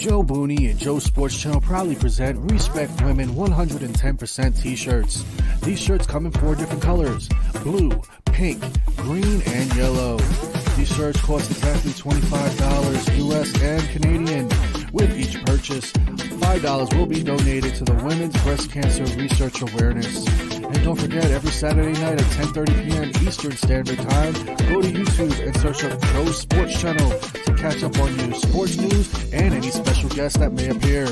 Joe Booni and Joe Sports Channel proudly present Respect Women 110% t-shirts. These shirts come in 4 different colors: blue, pink, green, and yellow. These shirts cost exactly $25 US and Canadian. With each purchase, $5 will be donated to the Women's Breast Cancer Research Awareness. And don't forget, every Saturday night at 10:30 p.m. Eastern Standard Time, go to YouTube and search up Joe Sports Channel to catch up on new sports news and any special guests that may appear.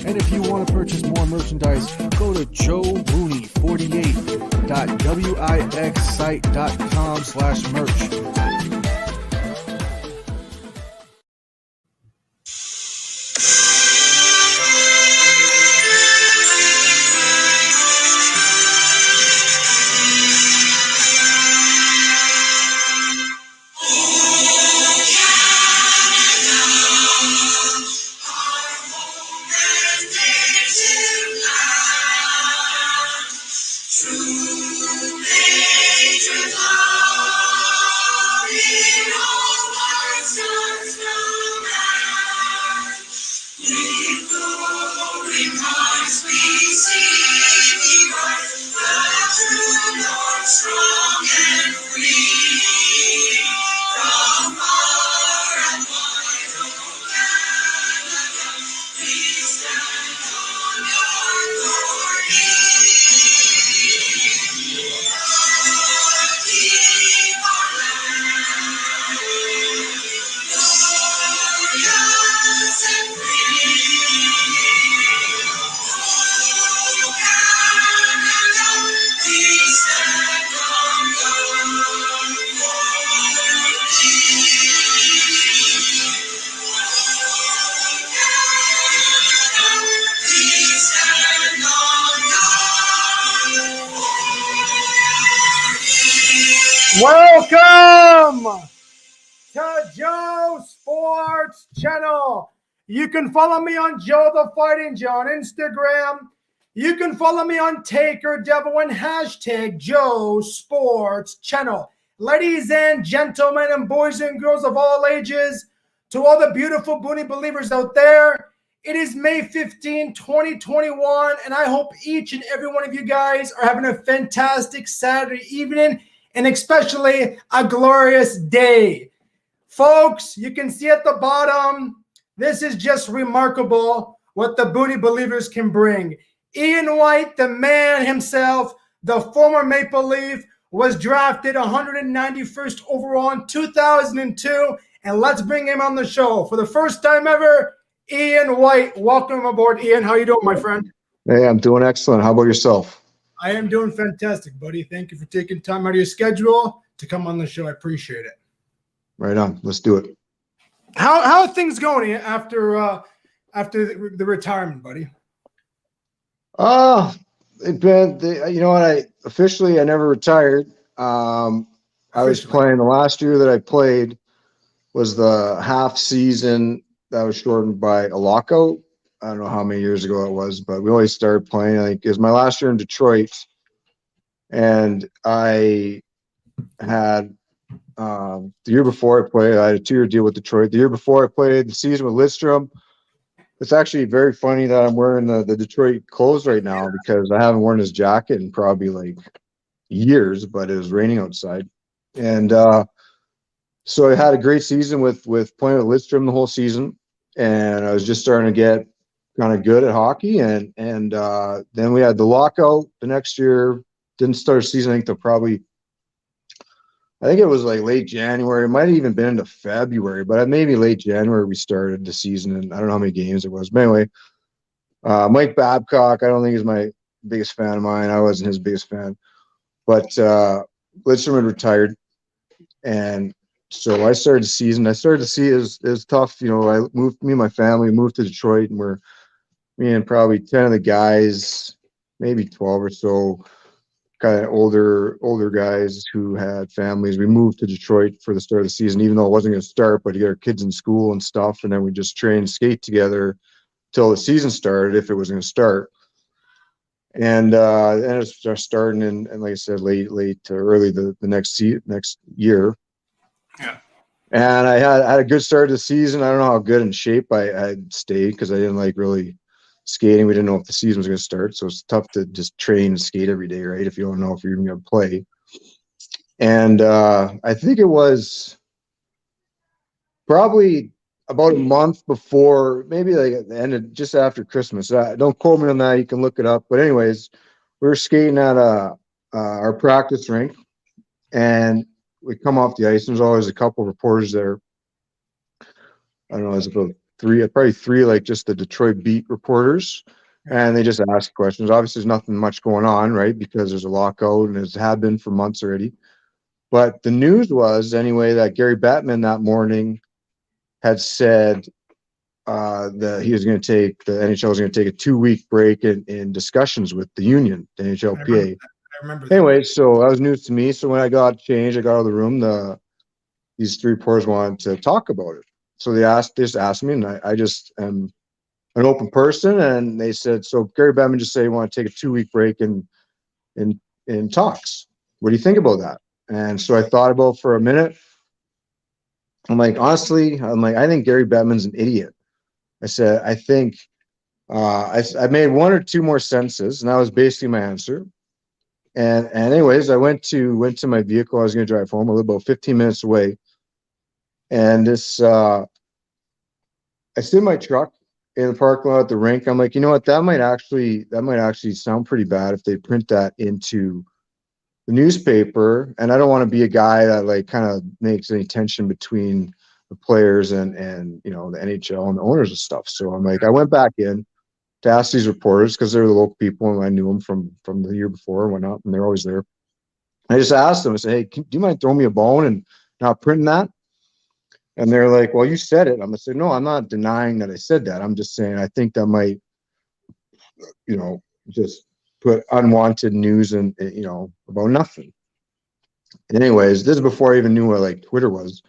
And if you want to purchase more merchandise, go to joebooney48.wixsite.com/merch. Welcome to Joe Sports Channel. You can follow me on Joe the Fighting Joe on Instagram. You can follow me on Taker Devil and hashtag Joe Sports Channel. Ladies and gentlemen and boys and girls of all ages, to all the beautiful Booni believers out there, it is May 15, 2021, and I hope each and every one of you guys are having a fantastic Saturday evening, and especially a glorious day. Folks, you can see at the bottom, this is just remarkable what the Booni believers can bring. Ian White, the man himself, the former Maple Leaf, was drafted 191st overall in 2002, and let's bring him on the show. For the first time ever, Ian White. Welcome aboard, Ian. How you doing, my friend? Hey, I'm doing excellent. How about yourself? I am doing fantastic, buddy. Thank you for taking time out of your schedule to come on the show. I appreciate it. Right on. Let's do it. How are things going after the retirement, buddy? It been you know what? I never retired. I was playing the last year that I played was the half season that was shortened by a lockout. I don't know how many years ago it was, but we always started playing. I think it was my last year in Detroit, and I had the year before I played, I had a 2-year deal with Detroit. The year before I played the season with Lidstrom. It's actually very funny that I'm wearing the Detroit clothes right now because I haven't worn his jacket in probably like years, but it was raining outside. And so I had a great season with playing with Lidstrom the whole season, and I was just starting to get kind of good at hockey, and then we had the lockout the next year. Didn't start the season, I think it was like late January. It might have even been into February, but maybe late January we started the season, and I don't know how many games it was. But anyway, Mike Babcock, I don't think he's my biggest fan of mine. I wasn't his biggest fan. But Lidstrom had retired, and so I started the season. I started to see it was tough. Me and my family moved to Detroit, and me and probably 10 of the guys, maybe 12 or so, kind of older guys who had families. We moved to Detroit for the start of the season, even though it wasn't going to start, but you got our kids in school and stuff. And then we just trained, skate together till the season started, if it was going to start. And it started starting and like I said, late to early the next year. Yeah. And I had a good start to the season. I don't know how good in shape I stayed because I didn't like really skating. We didn't know if the season was going to start, so it's tough to just train and skate every day, right? If you don't know if you're even going to play. And I think it was probably about a month before, maybe like at the end of just after Christmas. Don't quote me on that. You can look it up. But anyways, we were skating at our practice rink, and we come off the ice. And there's always a couple reporters there. I don't know, it's about three, probably three, like just the Detroit beat reporters. And they just ask questions. Obviously, there's nothing much going on, right? Because there's a lockout and it had been for months already. But the news was, anyway, that Gary Bettman that morning had said that he was going to take, the NHL was going to take a 2-week break in discussions with the union, the NHLPA. I remember that. Anyway, so that was news to me. So when I got changed, I got out of the room, these three reporters wanted to talk about it. So they just asked me, and I just am an open person, and they said, so Gary Bettman just said he wanted to take a 2-week break in talks. What do you think about that? And so I thought about it for a minute. I'm like, honestly, I think Gary Bettman's an idiot. I said, I think I made one or two more sentences, and that was basically my answer. And anyways, I went to my vehicle. I was going to drive home. I live about 15 minutes away, and I sit in my truck in the parking lot at the rink. I'm like, you know what? That might actually sound pretty bad if they print that into the newspaper. And I don't want to be a guy that like kind of makes any tension between the players and the NHL and the owners and stuff. So I'm like, I went back in to ask these reporters because they're the local people and I knew them from the year before and whatnot, and they're always there. I just asked them, I said, hey, do you mind throwing me a bone and not printing that? And they're like, well, you said it. I'm going to say, no, I'm not denying that I said that. I'm just saying I think that might, just put unwanted news and, about nothing. Anyways, this is before I even knew what like Twitter was.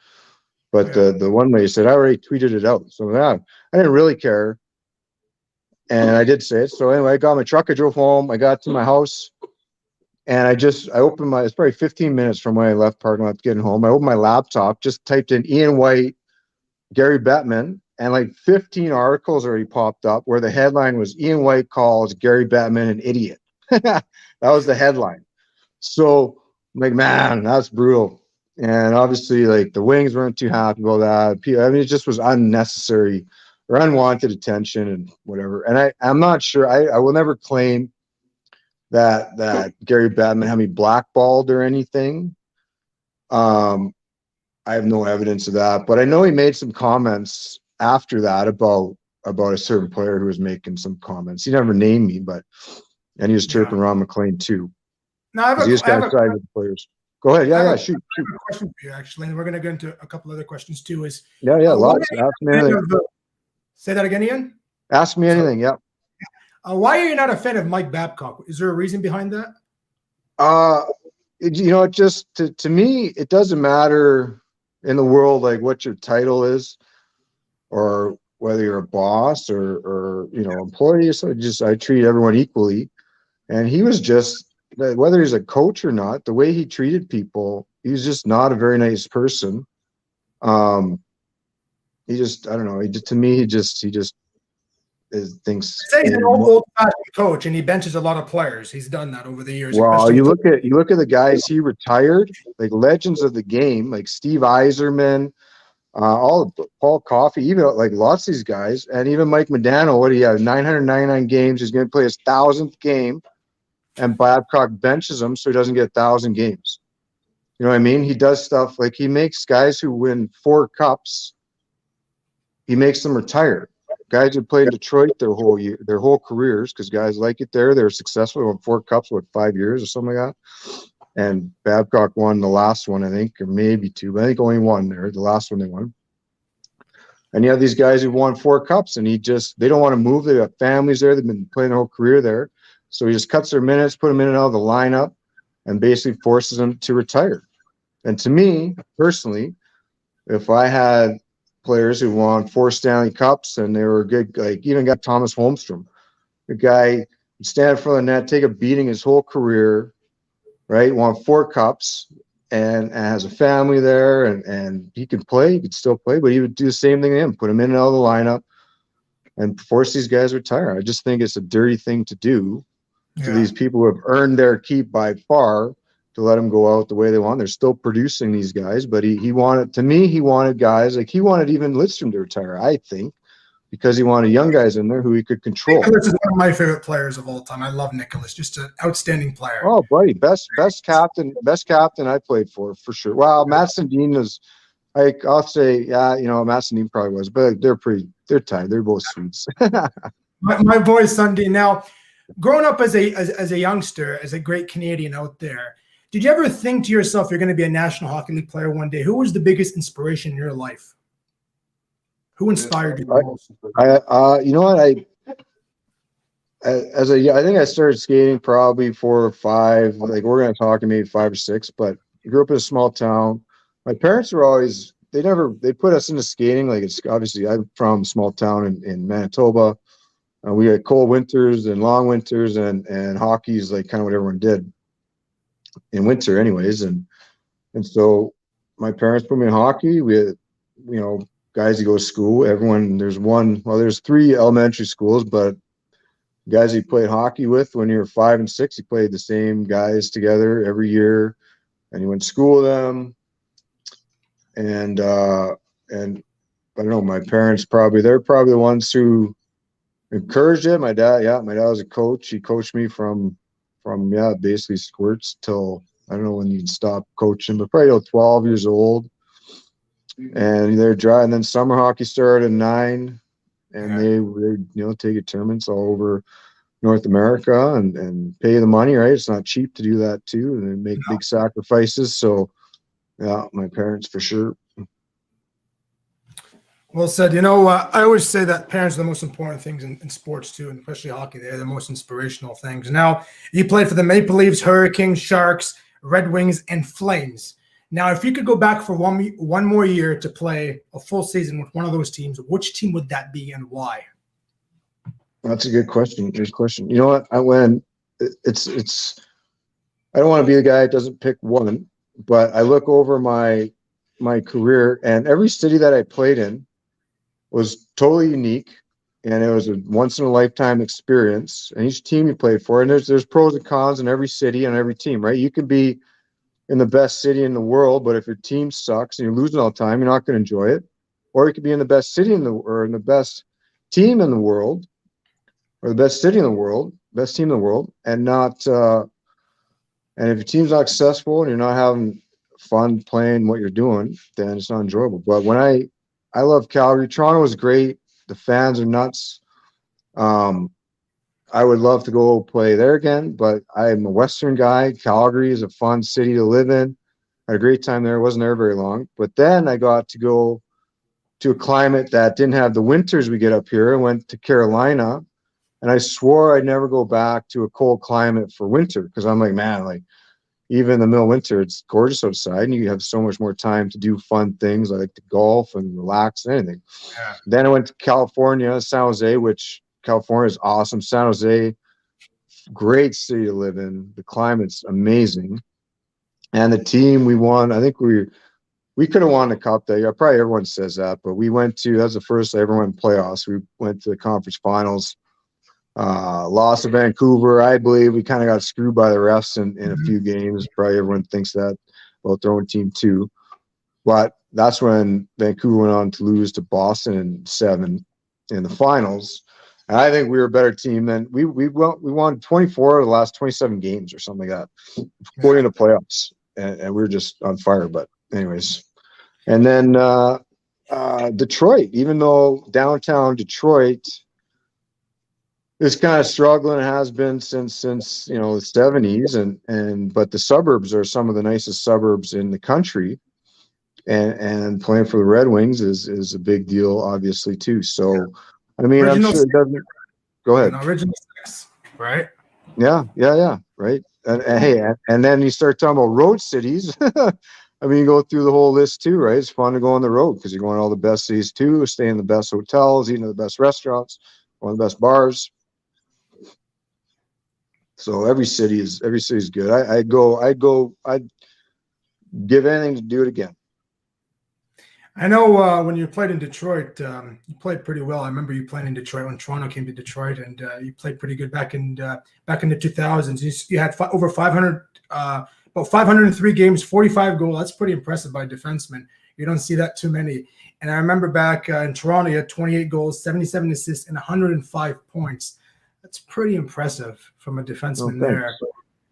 But the one lady said, I already tweeted it out. So yeah, I didn't really care. And I did say it. So anyway, I got my truck. I drove home. I got to my house. And I opened it's probably 15 minutes from when I left parking lot getting home. I opened my laptop, just typed in Ian White, Gary Bettman, and like 15 articles already popped up where the headline was Ian White calls Gary Bettman an idiot. That was the headline. So I'm like, man, that's brutal. And obviously, like the Wings weren't too happy about that. I mean, it just was unnecessary or unwanted attention and whatever. And I'm not sure. I will never claim that Gary Bettman had me blackballed or anything. I have no evidence of that, but I know he made some comments after that about a certain player who was making some comments. He never named me, and he was chirping Ron McLean too. Now, I have a side with the players. Go ahead. Yeah, shoot. I have a question for you, actually, and we're going to get into a couple other questions too. Lots. Ask me anything. Say that again, Ian? Ask me anything, yeah. Why are you not a fan of Mike Babcock? Is there a reason behind that? It just to me, it doesn't matter in the world like what your title is or whether you're a boss or employee. So I treat everyone equally. And he was just, whether he's a coach or not, the way he treated people, he was just not a very nice person. He just, I don't know. To me, he just thinks. Say he's an old-fashioned coach, and he benches a lot of players. He's done that over the years. Well, you look at the guys he retired, like legends of the game, like Steve Yzerman, all Paul Coffey, even like lots of these guys, and even Mike Modano. What do you have? 999 games. He's going to play his 1,000th game, and Babcock benches him so he doesn't get 1,000 games. You know what I mean? He does stuff like he makes guys who win 4 cups. He makes them retire. Guys who played in Detroit their whole careers, because guys like it there. They were successful. Won 4 cups, 5 years or something like that. And Babcock won the last one, I think, or maybe 2, but I think only one there. The last one they won. And you have these guys who won 4 cups, and they don't want to move. They got families there. They've been playing their whole career there. So he just cuts their minutes, put them in and out of the lineup, and basically forces them to retire. And to me, personally, if I had players who won 4 Stanley Cups and they were good, like even got Thomas Holmstrom, the guy would stand in front of the net, take a beating his whole career, right? Won 4 cups, and has a family there, and he could play. He could still play, but he would do the same thing to him, put him in and out of the lineup, and force these guys to retire. I just think it's a dirty thing to do to these people who have earned their keep by far, to let them go out the way they want. They're still producing these guys, but he wanted, to me, he wanted guys like, he wanted even Lidstrom to retire, I think, because he wanted young guys in there who he could control. Nicholas is one of my favorite players of all time. I love Nicholas, just an outstanding player. Oh, buddy, best captain I played for sure. Well, Matt Sundin is, I'll say, yeah, Matt Sundin probably was, but they're tied. They're both Swedes. my boy Sundin. Now, growing up as a youngster, as a great Canadian out there, did you ever think to yourself you're going to be a National Hockey League player one day? Who was the biggest inspiration in your life? Who inspired you the most? You know what? I think I started skating probably 4 or 5, like organized hockey maybe 5 or 6, but I grew up in a small town. My parents were always, they put us into skating. Like, it's obviously, I'm from a small town in Manitoba. We had cold winters and long winters, and hockey is like kind of what everyone did in winter anyways. And so my parents put me in hockey. We had, guys who go to school, there's 3 elementary schools, but guys you played hockey with when you were 5 and 6, you played the same guys together every year, and you went to school with them. And I don't know, my parents they're probably the ones who encouraged it. My dad was a coach. He coached me from basically squirts till, I don't know when you stop coaching, but probably 12 years old. And they're dry. And then summer hockey started at 9, and they take tournaments all over North America and pay the money, right? It's not cheap to do that too, and they make big sacrifices. So yeah, my parents for sure. Well said. I always say that parents are the most important things in sports too, and especially hockey. They're the most inspirational things. Now, you played for the Mapleleafs, Hurricanes, Sharks, Red Wings, and Flames. Now, if you could go back for one more year to play a full season with one of those teams, which team would that be and why? That's a good question. Good question. You know what? I don't want to be the guy that doesn't pick one, but I look over my career, and every city that I played in was totally unique, and it was a once in a lifetime experience. And each team you played for, and there's pros and cons in every city and every team, right? You could be in the best city in the world, but if your team sucks and you're losing all the time, you're not going to enjoy it. Or you could be in the best city in the best team in the world, or the best city in the world, best team in the world, and not. And if your team's not successful and you're not having fun playing what you're doing, then it's not enjoyable. But when I love Calgary. Toronto is great. The fans are nuts. I would love to go play there again, but I'm a Western guy. Calgary is a fun city to live in. I had a great time there. Wasn't there very long. But then I got to go to a climate that didn't have the winters we get up here. I went to Carolina, and I swore I'd never go back to a cold climate for winter, because I'm like, man, like, even in the middle of winter, it's gorgeous outside, and you have so much more time to do fun things like to golf and relax and anything. Yeah. Then I went to California, San Jose, which California is awesome. San Jose, great city to live in. The climate's amazing. And the team we won, I think we could have won the cup that year. Probably everyone says that, but that's the first I ever went in playoffs. We went to the conference finals. Lost to Vancouver. I believe we kind of got screwed by the refs in a few games. Probably everyone thinks that about their own team too. But that's when Vancouver went on to lose to Boston in 7 in the finals. And I think we were a better team than we won 24 of the last 27 games or something like that, going into playoffs. And we were just on fire. But anyways, and then Detroit, even though downtown Detroit is kind of struggling, it has been since the 70s, but the suburbs are some of the nicest suburbs in the country, and playing for the Red Wings is a big deal, obviously too. So, I mean, I'm sure it doesn't. Go ahead. Original 6, right? Yeah, right. And then you start talking about road cities. I mean, you go through the whole list too, right? It's fun to go on the road because you're going to all the best cities too, stay in the best hotels, eating at the best restaurants, going to the best bars. So every city is good. give anything to do it again. I know when you played in Detroit, you played pretty well. I remember you playing in Detroit when Toronto came to Detroit, and you played pretty good back in the 2000s. You had over 500, about 503 games, 45 goals. That's pretty impressive by a defenseman. You don't see that too many. And I remember back in Toronto, you had 28 goals, 77 assists, and 105 points. That's pretty impressive from a defenseman there.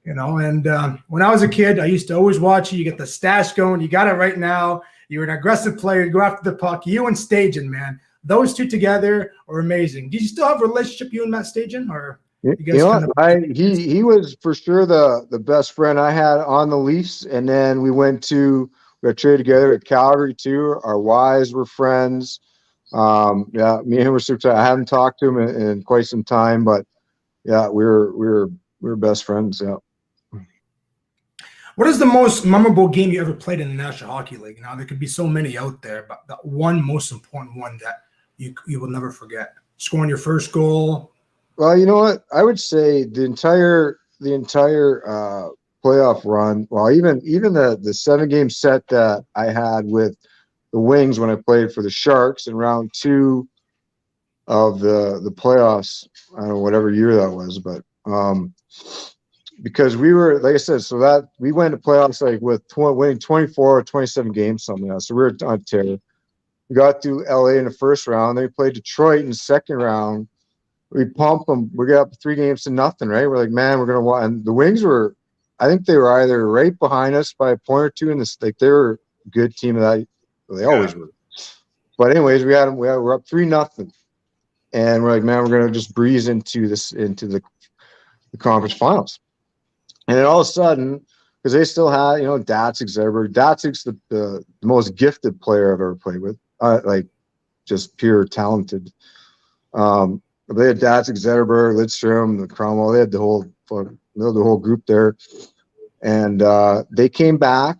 You know, and when I was a kid, I used to always watch you. You get the stash going. You got it right now. You're an aggressive player. You go after the puck. You and Stajan, man, those two together are amazing. Do you still have a relationship, you and Matt Stajan, or you guys? You know what? He was for sure the best friend I had on the Leafs, and then we got traded together at Calgary too. Our wives were friends. Yeah, me and him were super tight. I haven't talked to him in quite some time, but yeah, we were best friends. Yeah. What is the most memorable game you ever played in the National Hockey League? Now, there could be so many out there, but that one most important one that you will never forget. Scoring your first goal. Well, you know what? I would say the entire playoff run. Well, even the 7-game set that I had with the Wings when I played for the Sharks in round 2 of the playoffs. I don't know whatever year that was, but because we were, like I said, so that we went to playoffs like with winning 24 or 27 games, something like that. So we were on terror. We got to LA in the first round. Then we played Detroit in the second round. We pumped them. We got up 3 games to nothing, right? We're like, man, we're going to win. And the Wings were, I think they were either right behind us by a point or two in this. Like they were a good team of that. They always were. But anyways, we had them. We're up 3-0. And we're like, man, we're going to just breeze into the conference finals. And then all of a sudden, because they still had, you know, Datsuk's there. Datsuk's the most gifted player I've ever played with, like just pure talented. They had Datsuk, Zetterberg, Lidstrom, the Cromwell. They had the whole group there, and they came back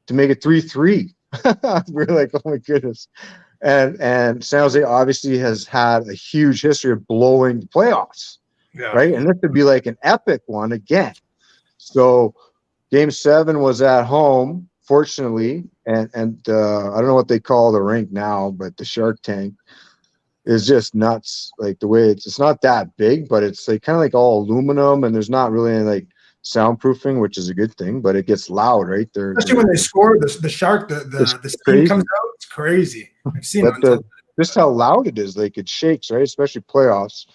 to make it 3-3. We were like, oh my goodness. And San Jose obviously has had a huge history of blowing the playoffs, right? And this would be like an epic one again. So game 7 was at home, fortunately, and I don't know what they call the rink now, but the Shark Tank is just nuts. Like the way it's not that big, but it's like kind of like all aluminum, and there's not really any like soundproofing, which is a good thing, but it gets loud, right? Especially when they score, the Shark, the steam comes out. It's crazy. I've seen it. Just how loud it is, like it shakes, right? Especially playoffs.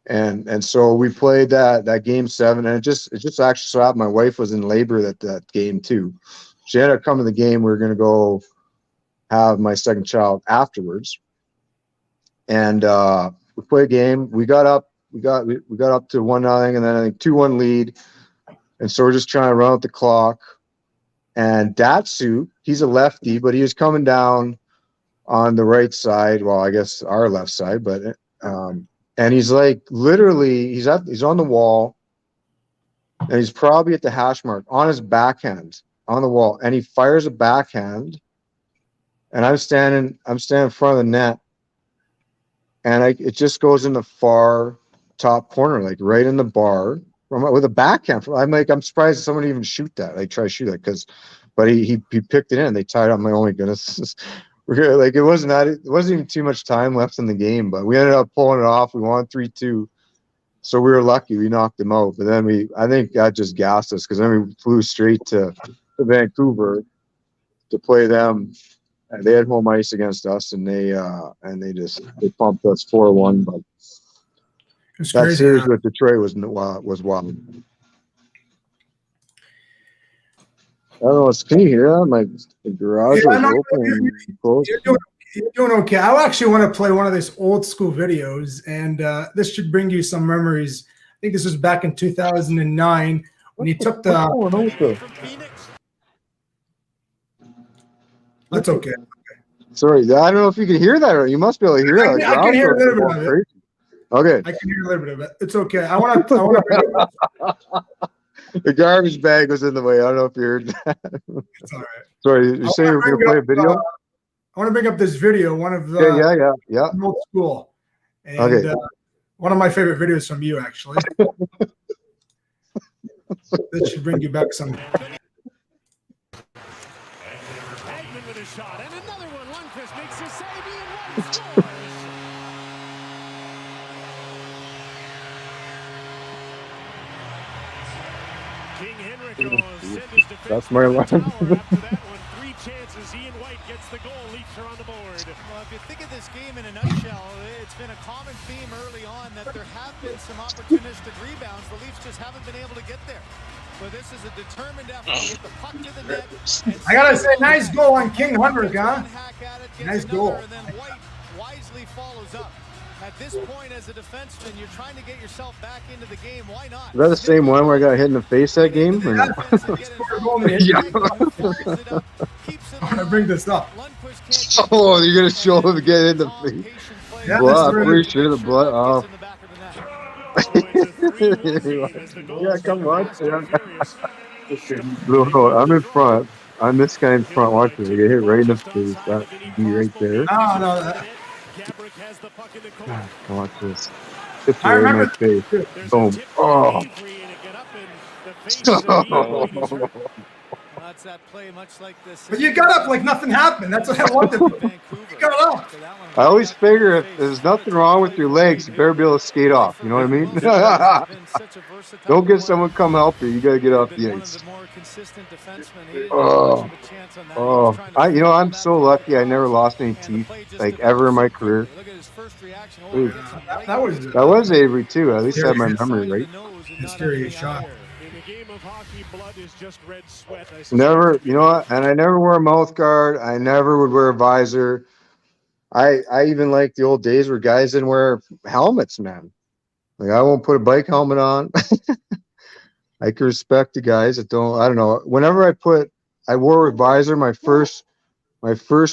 And so we played that game 7, and it just actually so happened my wife was in labor that game too. She ended up coming to the game. We were going to go have my second child afterwards, and we played a game. We got up to 1-0, and then I think 2-1 lead, and so we're just trying to run out the clock. And Datsu, he's a lefty, but he was coming down on the right side. Well, I guess our left side, but and he's like literally he's on the wall, and he's probably at the hash mark on his backhand on the wall, and he fires a backhand, and I'm standing in front of the net, and it just goes in the far top corner, like right in the bar with a backhand. I'm surprised someone even shoot that. Like try to shoot that but he picked it in. They tied up. My only goodness. Like it wasn't even too much time left in the game, but we ended up pulling it off. We won 3-2, so we were lucky. We knocked them out, but then I think that just gassed us because then we flew straight to Vancouver to play them. And they had home ice against us, and they pumped us 4-1. But that series with Detroit was wild. I don't know. Can you hear that? My garage is open and closed. You're doing okay. I actually want to play one of these old school videos, and this should bring you some memories. I think this was back in 2009 when you took the. That's okay. Sorry, I don't know if you can hear that, or you must be able to hear that. I can hear a little bit of it. Okay. I can hear a little bit of it. It's okay. I want to. The garbage bag was in the way. I don't know if you heard that. It's all right. Sorry, you say you're going to play a video? I want to bring up this video, one of the yeah. Old school. And one of my favorite videos from you, actually. This should bring you back some. King Henrik sent his That's defenseman my to the line. tower after that one. 3 chances. Ian White gets the goal. Leafs are on the board. Well, if you think of this game in a nutshell, it's been a common theme early on that there have been some opportunistic rebounds. The Leafs just haven't been able to get there. But this is a determined effort to get the puck to the net. I gotta say, nice goal on King Henrik, huh? Nice goal. And then White wisely follows up. At this point, as a defenseman, you're trying to get yourself back into the game. Why not? Is that the same one where I got hit in the face that game? Or no? I'm gonna bring this up. Oh, you're gonna show him get in the face. Yeah, Blood, I'm pretty sure the blood. Oh. Yeah, come on. No, I'm in front. I'm this guy in front. Watch this. I get hit right in the face. That be right there. Oh, no. Watch this. Hits I right in my remember. face. Boom. Oh. That's that play, much like this. But you got up like nothing happened. That's what I wanted. You got up. I always figure if there's nothing wrong with your legs, you better be able to skate off. You know what I mean? Don't get someone come help you. You got to get off the ice. Oh, I'm so lucky. I never lost any teeth, like ever in my career. Ooh. That was Avery too. At least I have my memory right. Mysterious shot. Never, you know what? And I never wore a mouth guard. I never would wear a visor. I even like the old days where guys didn't wear helmets, man. Like I won't put a bike helmet on. I can respect the guys that don't. I don't know. Whenever I wore a visor my first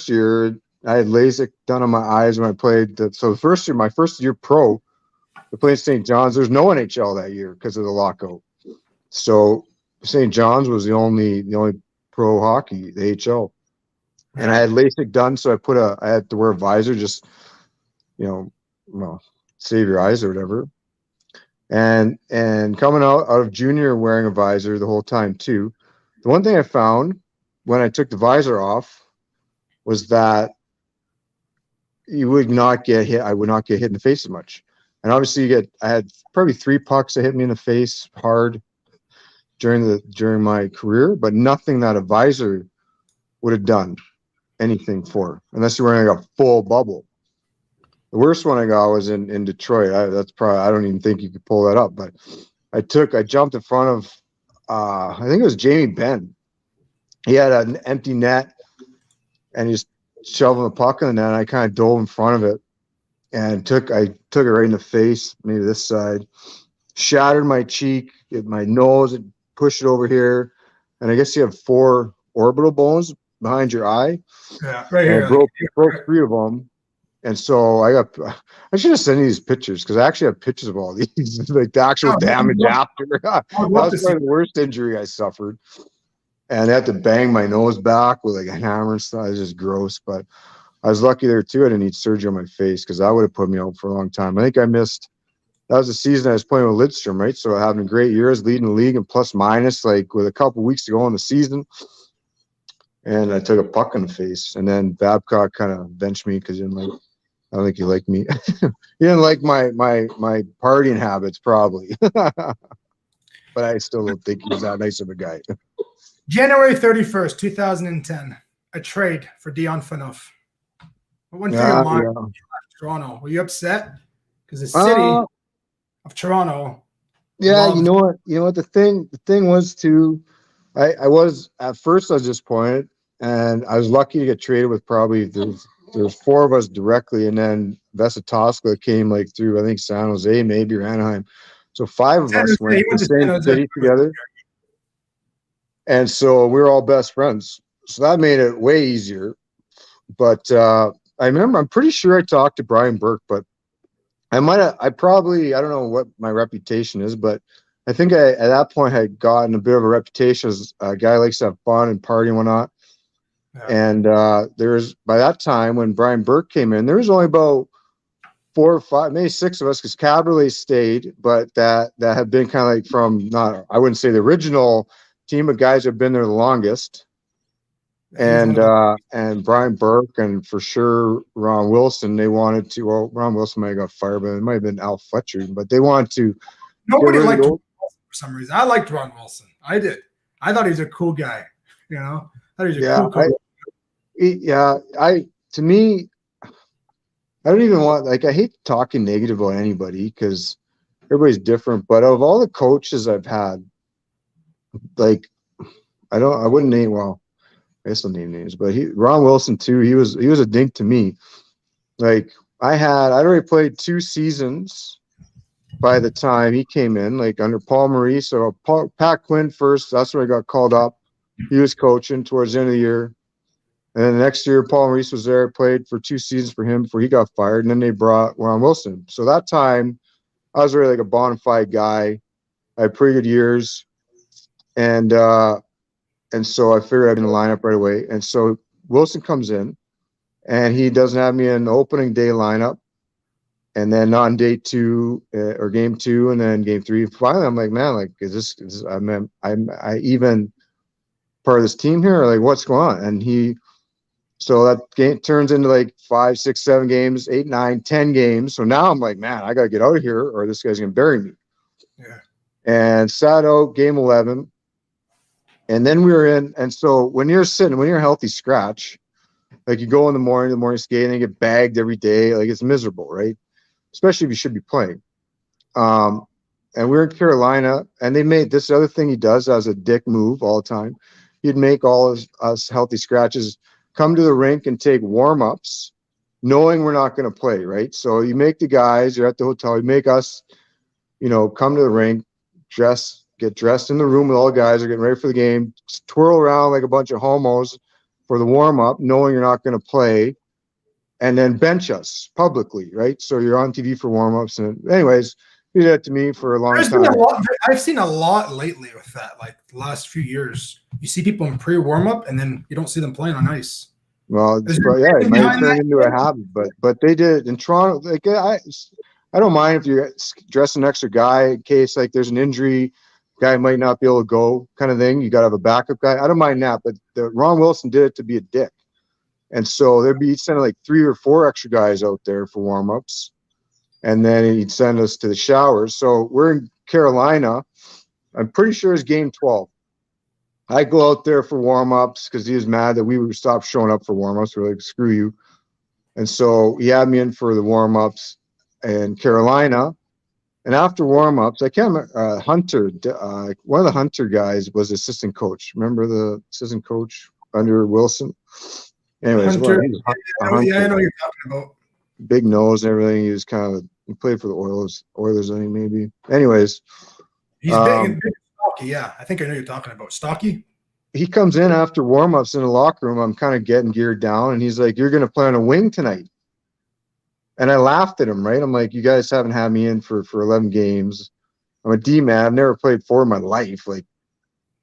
year. I had LASIK done on my eyes when I played. So my first year pro, I played St. John's. There's no NHL that year because of the lockout. So St. John's was the only pro hockey, the HL. And I had LASIK done, so I had to wear a visor, just save your eyes or whatever. And coming out of junior wearing a visor the whole time too. The one thing I found when I took the visor off was that you would not get hit. I would not get hit in the face as much. And obviously I had probably 3 pucks that hit me in the face hard during my career, but nothing that a visor would have done anything for, unless you're wearing a full bubble. The worst one I got was in Detroit. I don't even think you could pull that up, but I jumped in front of I think it was Jamie Benn. He had an empty net and he's shoving the puck in the net, and I kind of dove in front of it and took it right in the face, maybe this side, shattered my cheek, my nose, and pushed it over here. And I guess you have 4 orbital bones behind your eye. Yeah, right here. Broke 3 of them. And so I should have sent you these pictures because I actually have pictures of all these, like the actual damage after. That was probably the worst injury I suffered. And I had to bang my nose back with like a hammer and stuff. It was just gross. But I was lucky there too. I didn't need surgery on my face because that would have put me out for a long time. I think I missed. That was the season I was playing with Lidstrom, right? So having great years, leading the league and plus minus, like with a couple weeks to go in the season. And I took a puck in the face. And then Babcock kind of benched me because I don't think he liked me. He didn't like my partying habits, probably. But I still don't think he was that nice of a guy. January 31st, 2010. A trade for Dion Phaneuf. What went through your mind when you left Toronto? Were you upset? Because the city of Toronto. Yeah, you know what the thing was too. I was at first I was disappointed, and I was lucky to get traded with probably there's 4 of us directly, and then Vesatoska came like through I think San Jose maybe or Anaheim, so 5 of us went to the same city together, and so we were all best friends. So that made it way easier. But I remember I'm pretty sure I talked to Brian Burke, but I don't know what my reputation is, but I think at that point had gotten a bit of a reputation as a guy who likes to have fun and party and whatnot. Yeah. And there was, by that time when Brian Burke came in, there was only about 4 or 5, maybe 6 of us, because Caberlet stayed, but that had been kind of like from I wouldn't say the original team of guys who have been there the longest. He's one of the and Brian Burke and for sure Ron Wilson. They wanted to. Well, Ron Wilson might have got fired, but it might have been Al Fletcher. But they wanted to get nobody rid of liked the Ron old. Wilson for some reason. I liked Ron Wilson. I did. I thought he was a cool guy. You know, I thought he was a Yeah, cool coach. To me, I don't even want, like, I hate talking negative about anybody because everybody's different. But of all the coaches I've had, like, I wouldn't name, well, I guess I'll name names, but Ron Wilson too, he was a dink to me. Like, I'd already played 2 seasons by the time he came in, like under Paul Maurice. So Pat Quinn first, that's where I got called up. He was coaching towards the end of the year. And then the next year, Paul Maurice was there, played for 2 seasons for him before he got fired. And then they brought Ron Wilson. So that time, I was really like a bona fide guy. I had pretty good years. And so I figured I'd be in the lineup right away. And so Wilson comes in, and he doesn't have me in the opening day lineup. And then on day 2 or game 2, and then game 3, finally I'm like, man, like, is I even part of this team here? Or like, what's going on? And so that game turns into like 5, 6, 7 games, 8, 9, 10 games. So now I'm like, man, I got to get out of here or this guy's going to bury me. Yeah. And sat out game 11. And then we were in. And so when you're a healthy scratch, like you go in the morning skating and get bagged every day. Like it's miserable, right? Especially if you should be playing. And we were in Carolina, and they made this other thing he does as a dick move all the time. He'd make all of us healthy scratches come to the rink and take warm-ups, knowing we're not going to play, right? So you make the guys, you're at the hotel, you make us, come to the rink, get dressed in the room with all the guys, are getting ready for the game, twirl around like a bunch of homos for the warm-up, knowing you're not going to play, and then bench us publicly, right? So you're on TV for warm-ups. And anyways, he did that to me for a long There's time. been a lot. I've seen a lot lately with that. Like the last few years, you see people in pre-warm-up, and then you don't see them playing on ice. Well, Is there it anything might behind turn that? into a habit, but they did in Toronto. Like I don't mind if you dress an extra guy in case like there's an injury, guy might not be able to go, kind of thing. You got to have a backup guy. I don't mind that, but Ron Wilson did it to be a dick, and so there'd be sending like 3 or 4 extra guys out there for warm-ups, and then he'd send us to the showers. So we're in Carolina. I'm pretty sure it's game 12. I go out there for warm-ups because he was mad that we would stop showing up for warm-ups. We're like, screw you. And so he had me in for the warm-ups in Carolina. And after warm-ups, I can't remember, Hunter, one of the Hunter guys was assistant coach. Remember the assistant coach under Wilson? Anyways, Hunter, he was I know what you're talking about. big nose and everything. He was he played for the Oilers, I think, maybe. Anyways. He's big and stocky. Yeah, I think I know you're talking about stocky. He comes in after warm-ups in the locker room. I'm kind of getting geared down, and he's like, "You're going to play on a wing tonight." And I laughed at him, right? I'm like, "You guys haven't had me in for 11 games. I'm a D-man. I've never played 4 in my life, like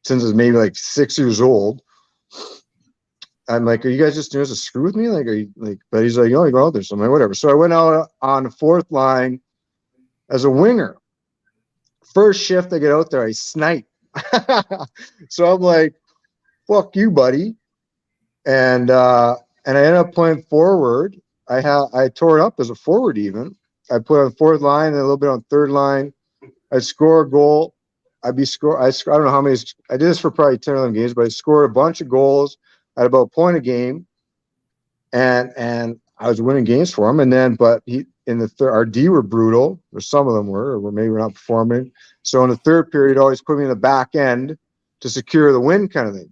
since I was maybe like 6 years old." I'm like, "Are you guys just doing this to screw with me? Like, are you like?" But he's like, "Oh, you go out there." So I'm like, "Whatever." So I went out on the 4th line as a winger. First shift I get out there, I snipe. So I'm like, fuck you, buddy. And I ended up playing forward. I tore it up as a forward even. I put on 4th line and a little bit on 3rd line. I'd score a goal. I don't know how many. I did this for probably 10 or 11 games, but I scored a bunch of goals at about a point a game. And I was winning games for him. And then, but our D were brutal, or some of them were, or maybe we're not performing. So in the 3rd period, always put me in the back end to secure the win, kind of thing.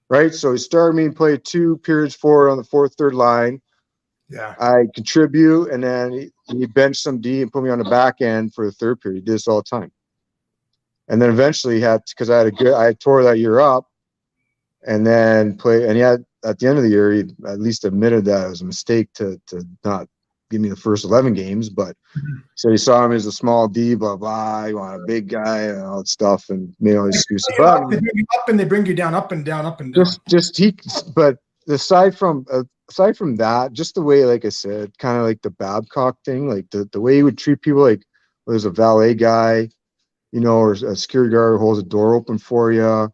Right. So he started me and played 2 periods forward on the 4th, 3rd line. Yeah. I contribute, and then he benched some D and put me on the back end for the 3rd period. He did this all the time. And then eventually because I tore that year up, and then he had, at the end of the year, he at least admitted that it was a mistake to not give me the first 11 games, but so he saw him as a small D, blah, blah, you want a big guy and all that stuff, and made all these excuses. Up and they bring you down, up and down, up and down. But aside from that, just the way, like I said, kind of like the Babcock thing, like the way he would treat people, like there's a valet guy, or a security guard who holds a door open for you, kind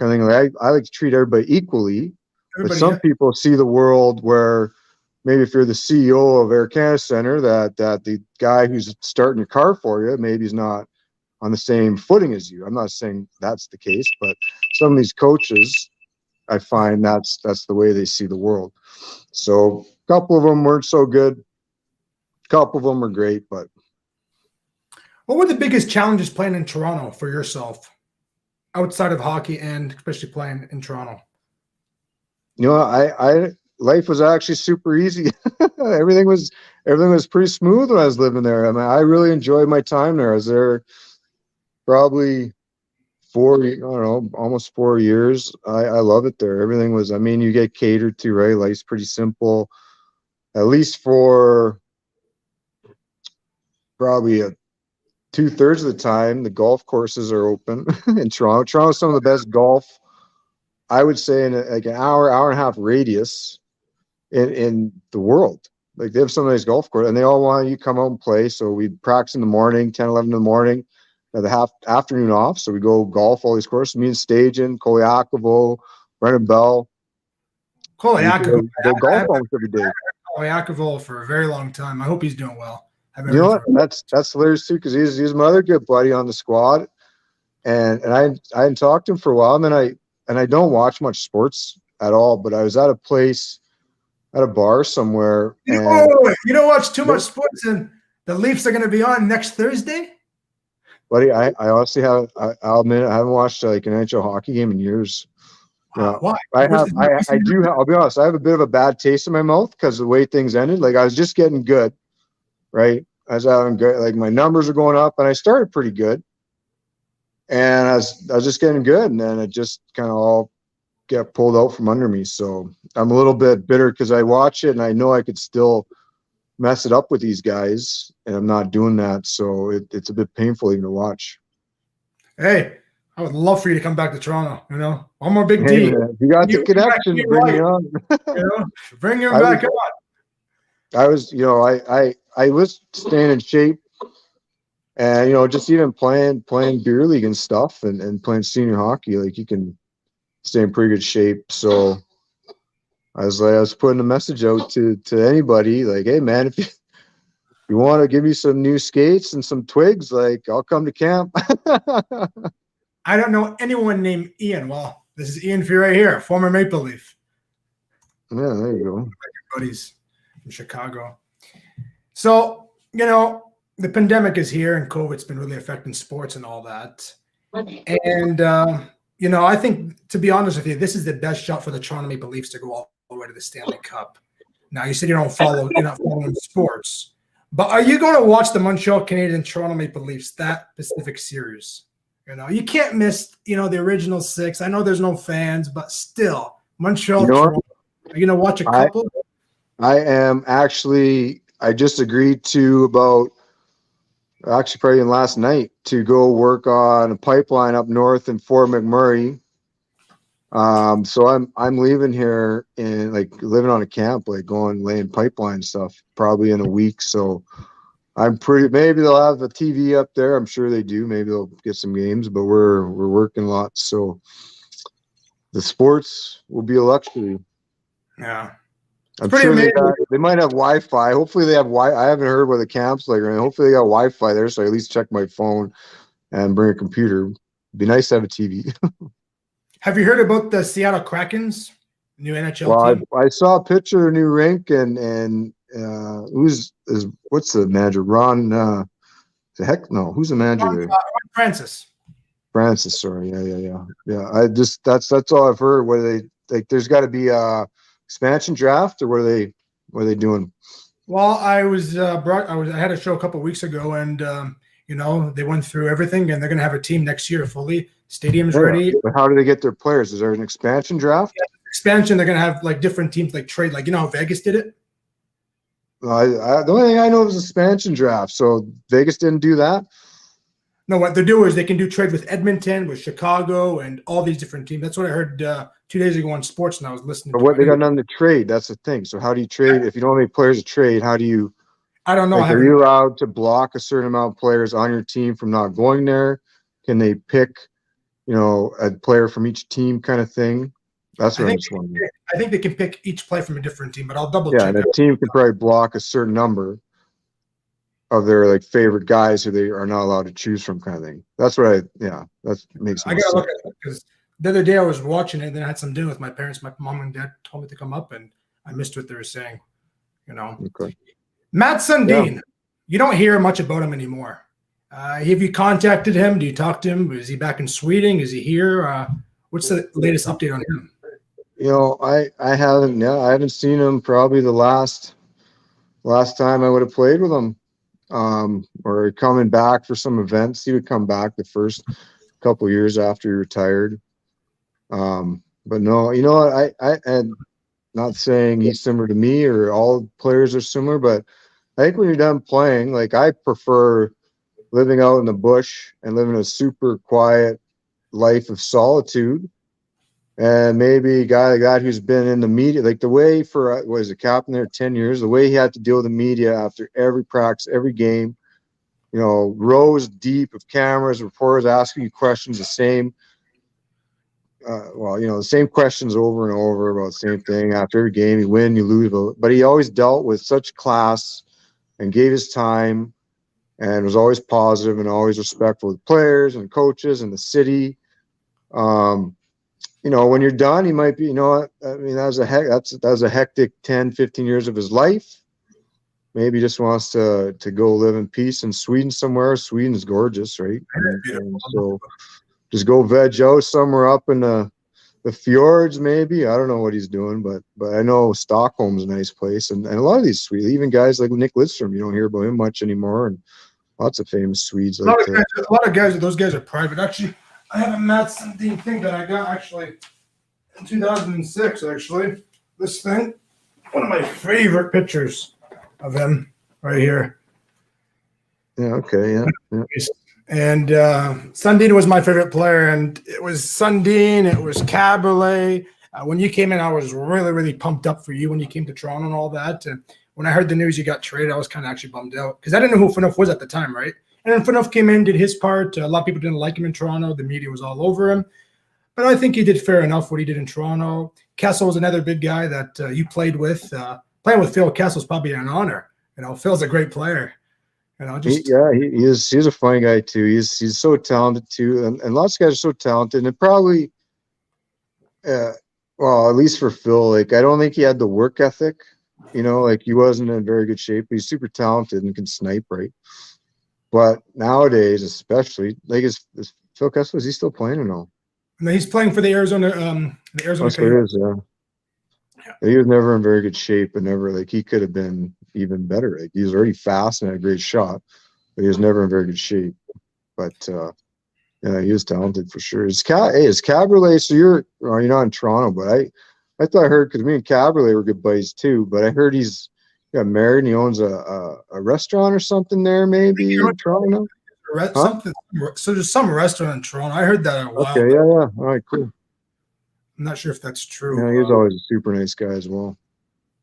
of thing. Like I like to treat everybody equally, but Everybody, some people see the world where maybe if you're the CEO of Air Canada Center, that the guy who's starting your car for you, maybe he's not on the same footing as you. I'm not saying that's the case, but some of these coaches, I find that's the way they see the world. So a couple of them weren't so good. A couple of them were great, but what were the biggest challenges playing in Toronto for yourself, outside of hockey and especially playing in Toronto? you know, I life was actually super easy. everything was pretty smooth when I was living there. I mean, I really enjoyed my time there. I was there probably I don't know, almost 4 years. I love it there. Everything was, I mean, you get catered to, right? Life's pretty simple, at least for probably 2/3 of the time. The golf courses are open in Toronto. Toronto's some of the best golf, I would say, in like an hour and a half radius in the world. Like, they have some of these golf courses, and they all want you to come out and play. So we practice in the morning, 10, 11 in the morning, the afternoon off. So we go golf all these courses. Me and Stajan, Kolyakovo, Brennan Bell. We Kolyakovo, go I golf have almost every day. Kolyakovo for a very long time. I hope he's doing well. You know what? That's hilarious too, because he's my other good buddy on the squad, and I hadn't talked to him for a while, and I don't watch much sports at all. But I was at a place, at a bar somewhere, and You don't watch too much sports, and the Leafs are going to be on next Thursday. buddy, I honestly I'll admit I haven't watched like an NHL hockey game in years. Why? I do. I'll be honest. I have a bit of a bad taste in my mouth because of the way things ended. Like, I was just getting good, right? I was having good. Like, my numbers are going up, and I started pretty good, and I was just getting good, and then it just kind of all get pulled out from under me. So I'm a little bit bitter because I watch it and I know I could still mess it up with these guys, and I'm not doing that. So it's a bit painful even to watch. Hey, I would love for you to come back to Toronto. You know, one more big Hey, D. man, you got the connection. Bring me on. You know, bring him back on. I was, I was staying in shape, and just even playing beer league and stuff, and playing senior hockey. Like, you can stay in pretty good shape. So I was putting a message out to anybody, like, hey man, if you want to give me some new skates and some twigs, like, I'll come to camp. I don't know anyone named Ian. Well, this is Ian for you right here, former Maple Leaf. Yeah, there you go. Buddies from Chicago. So, the pandemic is here, and COVID's been really affecting sports and all that. And, I think, to be honest with you, this is the best shot for the Toronto Maple Leafs to go all the way to the Stanley Cup. Now, you said you're not following sports, but are you going to watch the Montreal Canadiens and Toronto Maple Leafs, that Pacific Series? You can't miss, the original six. I know there's no fans, but still, Montreal, Toronto. Are you going to watch a couple? I am actually, I just agreed to actually probably last night to go work on a pipeline up north in Fort McMurray. So I'm leaving here and like living on a camp, like going laying pipeline stuff probably in a week. So maybe they'll have a TV up there. I'm sure they do. Maybe they'll get some games, but we're working lots. So the sports will be a luxury. Yeah. I'm sure they might have Wi-Fi. Hopefully they have I haven't heard what the camp's like. Hopefully they got Wi-Fi there, so I at least check my phone and bring a computer. It'd be nice to have a TV. Have you heard about the Seattle Kraken's new NHL team? I saw a picture of new rink and what's the manager? Ron? No. Who's the manager there? Francis. Sorry, yeah. I just that's all I've heard. Where they like, there's got to be a expansion draft, or what are they doing? Well, I had a show a couple of weeks ago, and they went through everything, and they're going to have a team next year fully. Stadium's ready. But how do they get their players? Is there an expansion draft? Yeah, expansion. They're going to have like different teams, like trade, like how Vegas did it. The only thing I know is expansion draft. So Vegas didn't do that. No, what they do is they can do trade with Edmonton, with Chicago, and all these different teams. That's what I heard 2 days ago on sports, and I was listening. But what they got none to trade? That's the thing. So how do you trade if you don't have any players to trade? How do you? I don't know. Like, are you allowed to block a certain amount of players on your team from not going there? Can they pick, a player from each team, kind of thing? That's I what I'm think just wondering. I think they can pick each play from a different team, but I'll double Yeah, check. and a team can probably block a certain number of their like favorite guys who they are not allowed to choose from, kind of thing. That's what that makes I more gotta sense. look at it because the other day I was watching it, and then I had some dinner with my parents. My mom and dad told me to come up, and I missed what they were saying. You know, Okay. Matt Sundin. You don't hear much about him anymore. Have you contacted him? Do you talk to him? Is he back in Sweden? Is he here? What's the latest update on him? I haven't. Yeah, I haven't seen him probably the last time I would have played with him. Or coming back for some events. He would come back the first couple years after he retired. But no, you know what? I and not saying he's similar to me or all players are similar, but I think when you're done playing, like I prefer living out in the bush and living a super quiet life of solitude. And maybe a guy like that who's been in the media, like the way for was a captain there 10 years, the way he had to deal with the media after every practice, every game, rows deep of cameras, reporters asking you questions, the same the same questions over and over about the same thing after every game. You win, you lose, but he always dealt with such class and gave his time and was always positive and always respectful of players and coaches and the city. When you're done, he might be, that was a hectic 10, 15 years of his life. Maybe he just wants to go live in peace in Sweden somewhere. Sweden's gorgeous, right? And so just go veg out somewhere up in the fjords, maybe. I don't know what he's doing, but I know Stockholm's a nice place, and a lot of these Swedes, even guys like Nick Lidstrom, you don't hear about him much anymore, and lots of famous Swedes. A lot of guys, those guys are private. Actually, I have a Matt Sundin thing that I got actually in 2006. Actually, this thing, one of my favorite pictures of him right here. Yeah. Okay. Yeah. And Sundin was my favorite player, and it was Sundin, it was Caberlet. When you came in, I was really, really pumped up for you when you came to Toronto and all that. And when I heard the news you got traded, I was kind of actually bummed out because I didn't know who Phaneuf was at the time, right? And then Phaneuf came in, did his part. A lot of people didn't like him in Toronto. The media was all over him. But I think he did fair enough what he did in Toronto. Kessel was another big guy that you played with. Playing with Phil Kessel is probably an honor. Phil's a great player. He's a fun guy too. He's so talented too, and lots of guys are so talented. And probably, at least for Phil, like I don't think he had the work ethic. Like he wasn't in very good shape. But he's super talented and can snipe, right? But nowadays, especially, like is Phil Kessel, is he still playing or no? No, he's playing for the Arizona. Coyotes. Yeah. He was never in very good shape, and never like he could have been even better. Like he was already fast and had a great shot, but he was never in very good shape. But he was talented for sure. Is Caberlet? So you're not in Toronto, but I thought I heard because me and Caberlet were good buddies too. But I heard he's got married and he owns a restaurant or something there, maybe in Toronto. Something. So there's some restaurant in Toronto. I heard that a while ago. Yeah. All right, cool. I'm not sure if that's true. Yeah, he was always a super nice guy as well.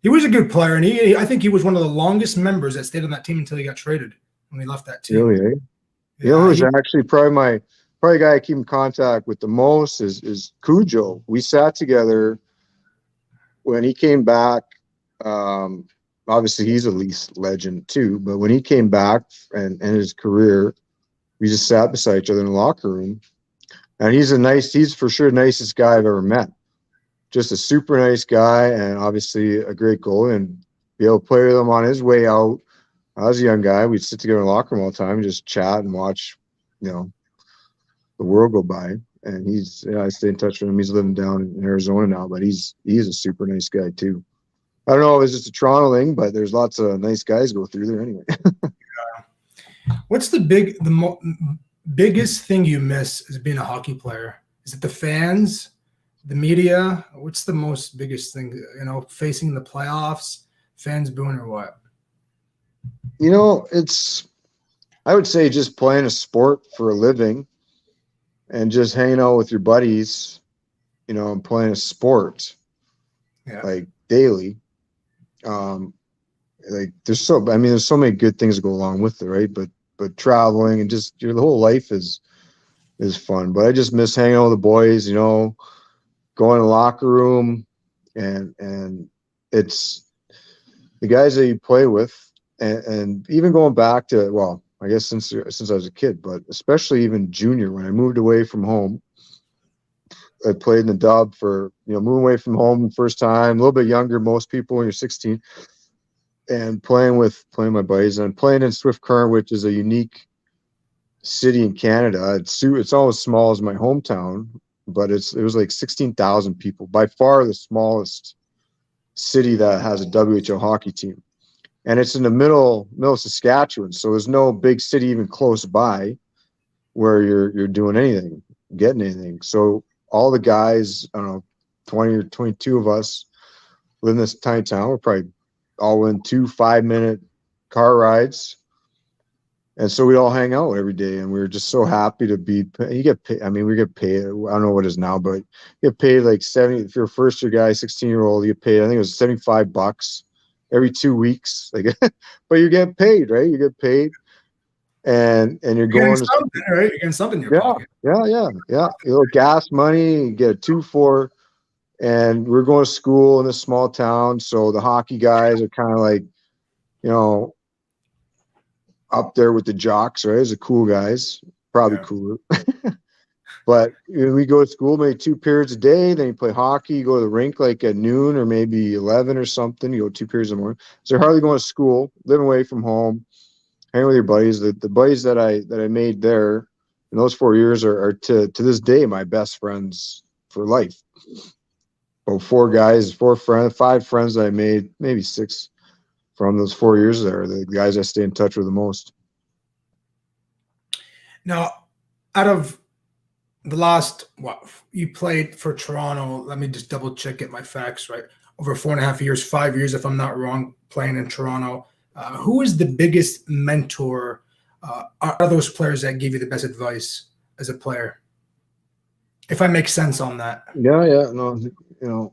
He was a good player, and I think he was one of the longest members that stayed on that team until he got traded when he left that team. Really, eh? Who's actually probably the guy I keep in contact with the most is Cujo. We sat together when he came back. Obviously, he's a Leafs legend too, but when he came back and his career, we just sat beside each other in the locker room. And he's for sure the nicest guy I've ever met. Just a super nice guy and obviously a great goalie, and be able to play with him on his way out. I was a young guy. We'd sit together in the locker room all the time and just chat and watch, the world go by. And I stay in touch with him. He's living down in Arizona now, but he's a super nice guy too. I don't know if it's just a Toronto thing, but there's lots of nice guys go through there anyway. What's the biggest thing you miss as being a hockey player? Is it the fans, the media? What's the biggest thing, facing the playoffs, fans booing or what? I would say just playing a sport for a living and just hanging out with your buddies, and playing a sport like daily. There's so many good things that go along with it, right? But traveling and just the whole life is fun. But I just miss hanging out with the boys, go in the locker room, and it's the guys that you play with, and even going back to, well, I guess since I was a kid, but especially even junior, when I moved away from home. I played in the dub for, moving away from home first time, a little bit younger, most people when you're 16, and playing my buddies, and playing in Swift Current, which is a unique city in Canada. It's almost small as my hometown, but it was like 16,000 people, by far the smallest city that has a WHL hockey team. And it's in the middle of Saskatchewan, so there's no big city even close by where you're doing anything, getting anything. So all the guys, I don't know, 20 or 22 of us live in this tiny town. We're probably all in 2 5-minute car rides. And so we all hang out every day, and we were just so happy to be. You get paid. I mean, we get paid. I don't know what it is now, but you get paid like 70. If you're a first year guy, 16-year-old, you get paid. I think it was $75 every 2 weeks. Like, but you get paid, right? You get paid, and you're going to something, right? You're getting something in your pocket. Yeah. A little gas money. You get a 2-4, and we're going to school in this small town. So the hockey guys are kind of like, up there with the jocks, right? As the cool guys, probably cooler. But we go to school maybe 2 periods a day. Then you play hockey. You go to the rink like at noon or maybe 11 or something. You go 2 periods in the morning. So you're hardly going to school, living away from home, hanging with your buddies. The buddies that I made there in those 4 years are to this day my best friends for life. Well, 5 friends that I made, maybe 6. From those 4 years there, the guys I stay in touch with the most. Now, out of the last, you played for Toronto. Let me just double check, get my facts right. Over 4.5 years, 5 years, if I'm not wrong, playing in Toronto. Who is the biggest mentor? Are those players that gave you the best advice as a player? If I make sense on that. Yeah, no,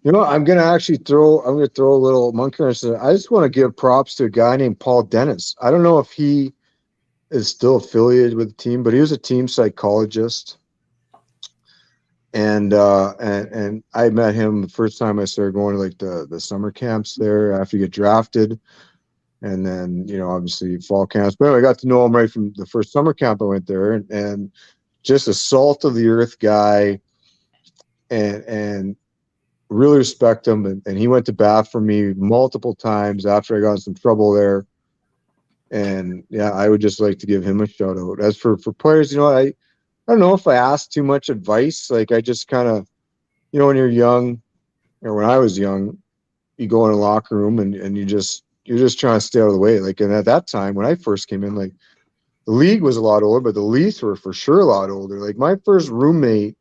I'm gonna throw a little monkey wrench. I just want to give props to a guy named Paul Dennis. I don't know if he is still affiliated with the team, but he was a team psychologist. And I met him the first time I started going to like the summer camps there after you get drafted, and then obviously fall camps. But anyway, I got to know him right from the first summer camp I went there, and just a salt of the earth guy, and really respect him, and he went to bat for me multiple times after I got in some trouble there. And I would just like to give him a shout out. As for players, I don't know if I asked too much advice. Like, I just kind of, when you're young, or when I was young, you go in a locker room and you're just trying to stay out of the way. Like, and at that time when I first came in, like, the league was a lot older, but the Leafs were for sure a lot older. Like, my first roommate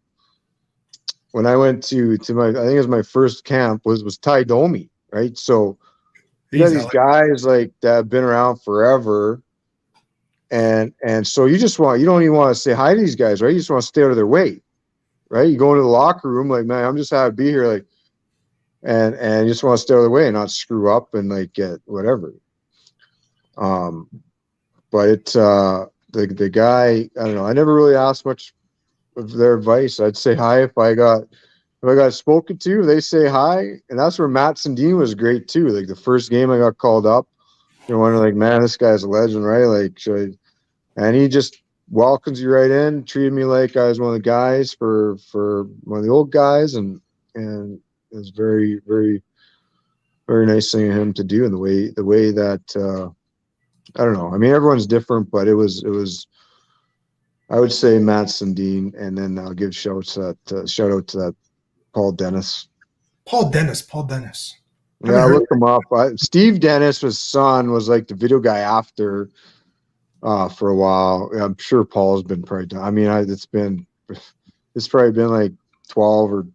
when I went to my, I think it was my first camp, was Ty Domi, right? So you got these guys like that have been around forever, and so you don't even want to say hi to these guys, right? You just want to stay out of their way, right? You go into the locker room like, man, I'm just happy to be here, like, and you just want to stay out of the way and not screw up and like get whatever. But it's the guy, I don't know. I never really asked much of their advice. I'd say hi if I got spoken to. They say hi, and that's where Matt Sundin was great too. Like, the first game I got called up, you're wondering like, man, this guy's a legend, right? Like, and he just welcomes you right in, treated me like I was one of the guys for one of the old guys, and it was very, very, very nice thing of him to do. And the way that I don't know. I mean, everyone's different, but it was. I would say Matt Sundin, and then I'll give shout out to that Paul Dennis. Paul Dennis. Yeah, look him up. Steve Dennis, his son, was like the video guy after for a while. I'm sure Paul's been probably done. I mean, it's probably been like 12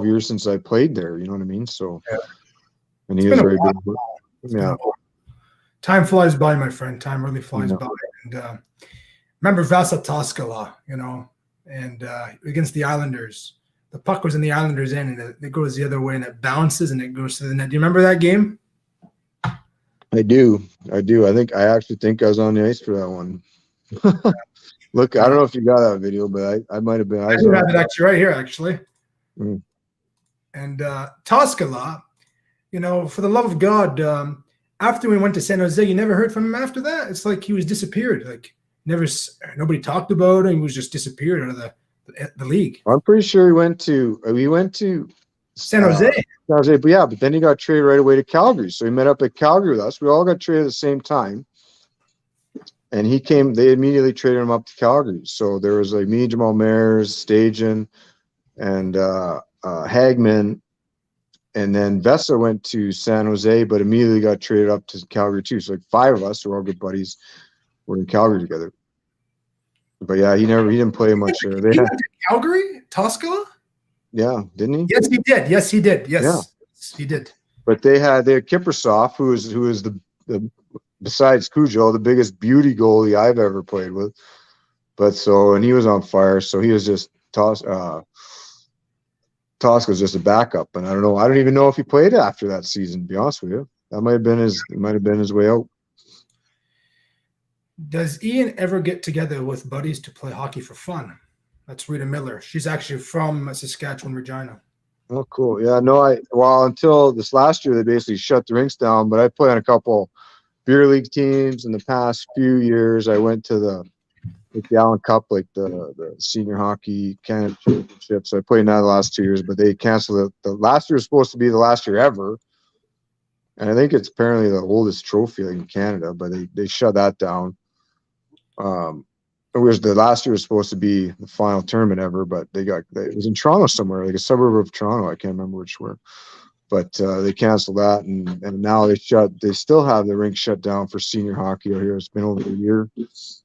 years since I played there. You know what I mean? So, and he was very good. Yeah. Time flies by, my friend. Time really flies by. And remember Vasa Toskala, and against the Islanders. The puck was in the Islanders' end, and it goes the other way, and it bounces, and it goes to the net. Do you remember that game? I do. I actually think I was on the ice for that one. Look, I don't know if you got that video, but I might have been. I do have it actually right here, actually. Mm. And Toscala, for the love of God, after we went to San Jose, you never heard from him after that. It's like he was disappeared. Like nobody talked about him. He was just disappeared out of the league. I'm pretty sure he went to San Jose. San Jose, but then he got traded right away to Calgary. So he met up at Calgary with us. We all got traded at the same time. And he came, they immediately traded him up to Calgary. So there was like me, Jamal Mayers, Stajan, and Hagman. And then Vesa went to San Jose, but immediately got traded up to Calgary too. So like 5 of us who are all good buddies were in Calgary together. But yeah, he didn't play much there. He went to Calgary, Toscala? Yeah, didn't he? Yes, he did. Yes, he did. Yes, he did. But they had Kiprusoff, who is the besides Cujo, the biggest beauty goalie I've ever played with. And he was on fire. So he was just Tosca was just a backup, and I don't even know if he played after that season. To be honest with you, that might have been his way out. Does Ian ever get together with buddies to play hockey for fun? That's Rita Miller. She's actually from Saskatchewan, Regina. Oh, cool. Yeah, no, until this last year, they basically shut the rinks down, but I played on a couple beer league teams in the past few years. I went to the Allen Cup, like the senior hockey Canada championship. So I played in that the last 2 years, but they canceled it. The last year was supposed to be the last year ever. And I think it's apparently the oldest trophy in Canada, but they shut that down. Whereas the last year was supposed to be the final tournament ever, but it was in Toronto somewhere, like a suburb of Toronto. I can't remember which were, but they canceled that, and now they still have the rink shut down for senior hockey out here. It's been over a year. It's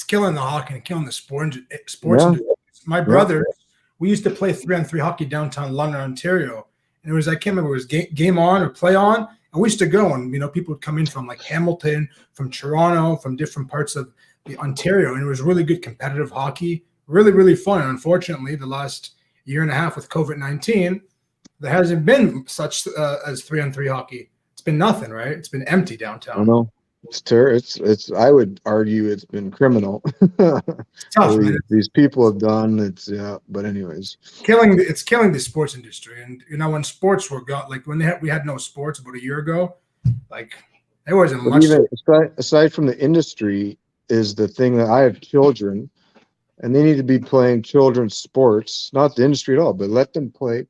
killing the hockey and killing the sports industry. My brother, we used to play 3-on-3 hockey downtown London, Ontario, and I can't remember, it was game on or play on, and we used to go, and people would come in from like Hamilton, from Toronto, from different parts of the Ontario, and it was really good competitive hockey, really, really fun. And unfortunately, the last year and a half with COVID-19, there hasn't been such as 3-on-3 hockey. It's been nothing, right? It's been empty downtown. I know. It's I would argue it's been criminal. It's tough, man. These people have done but anyways, it's killing the sports industry. And when sports were gone, like when we had no sports about a year ago, like there wasn't much. Even aside from the industry, is the thing that I have children, and they need to be playing children's sports, not the industry at all, but let them play.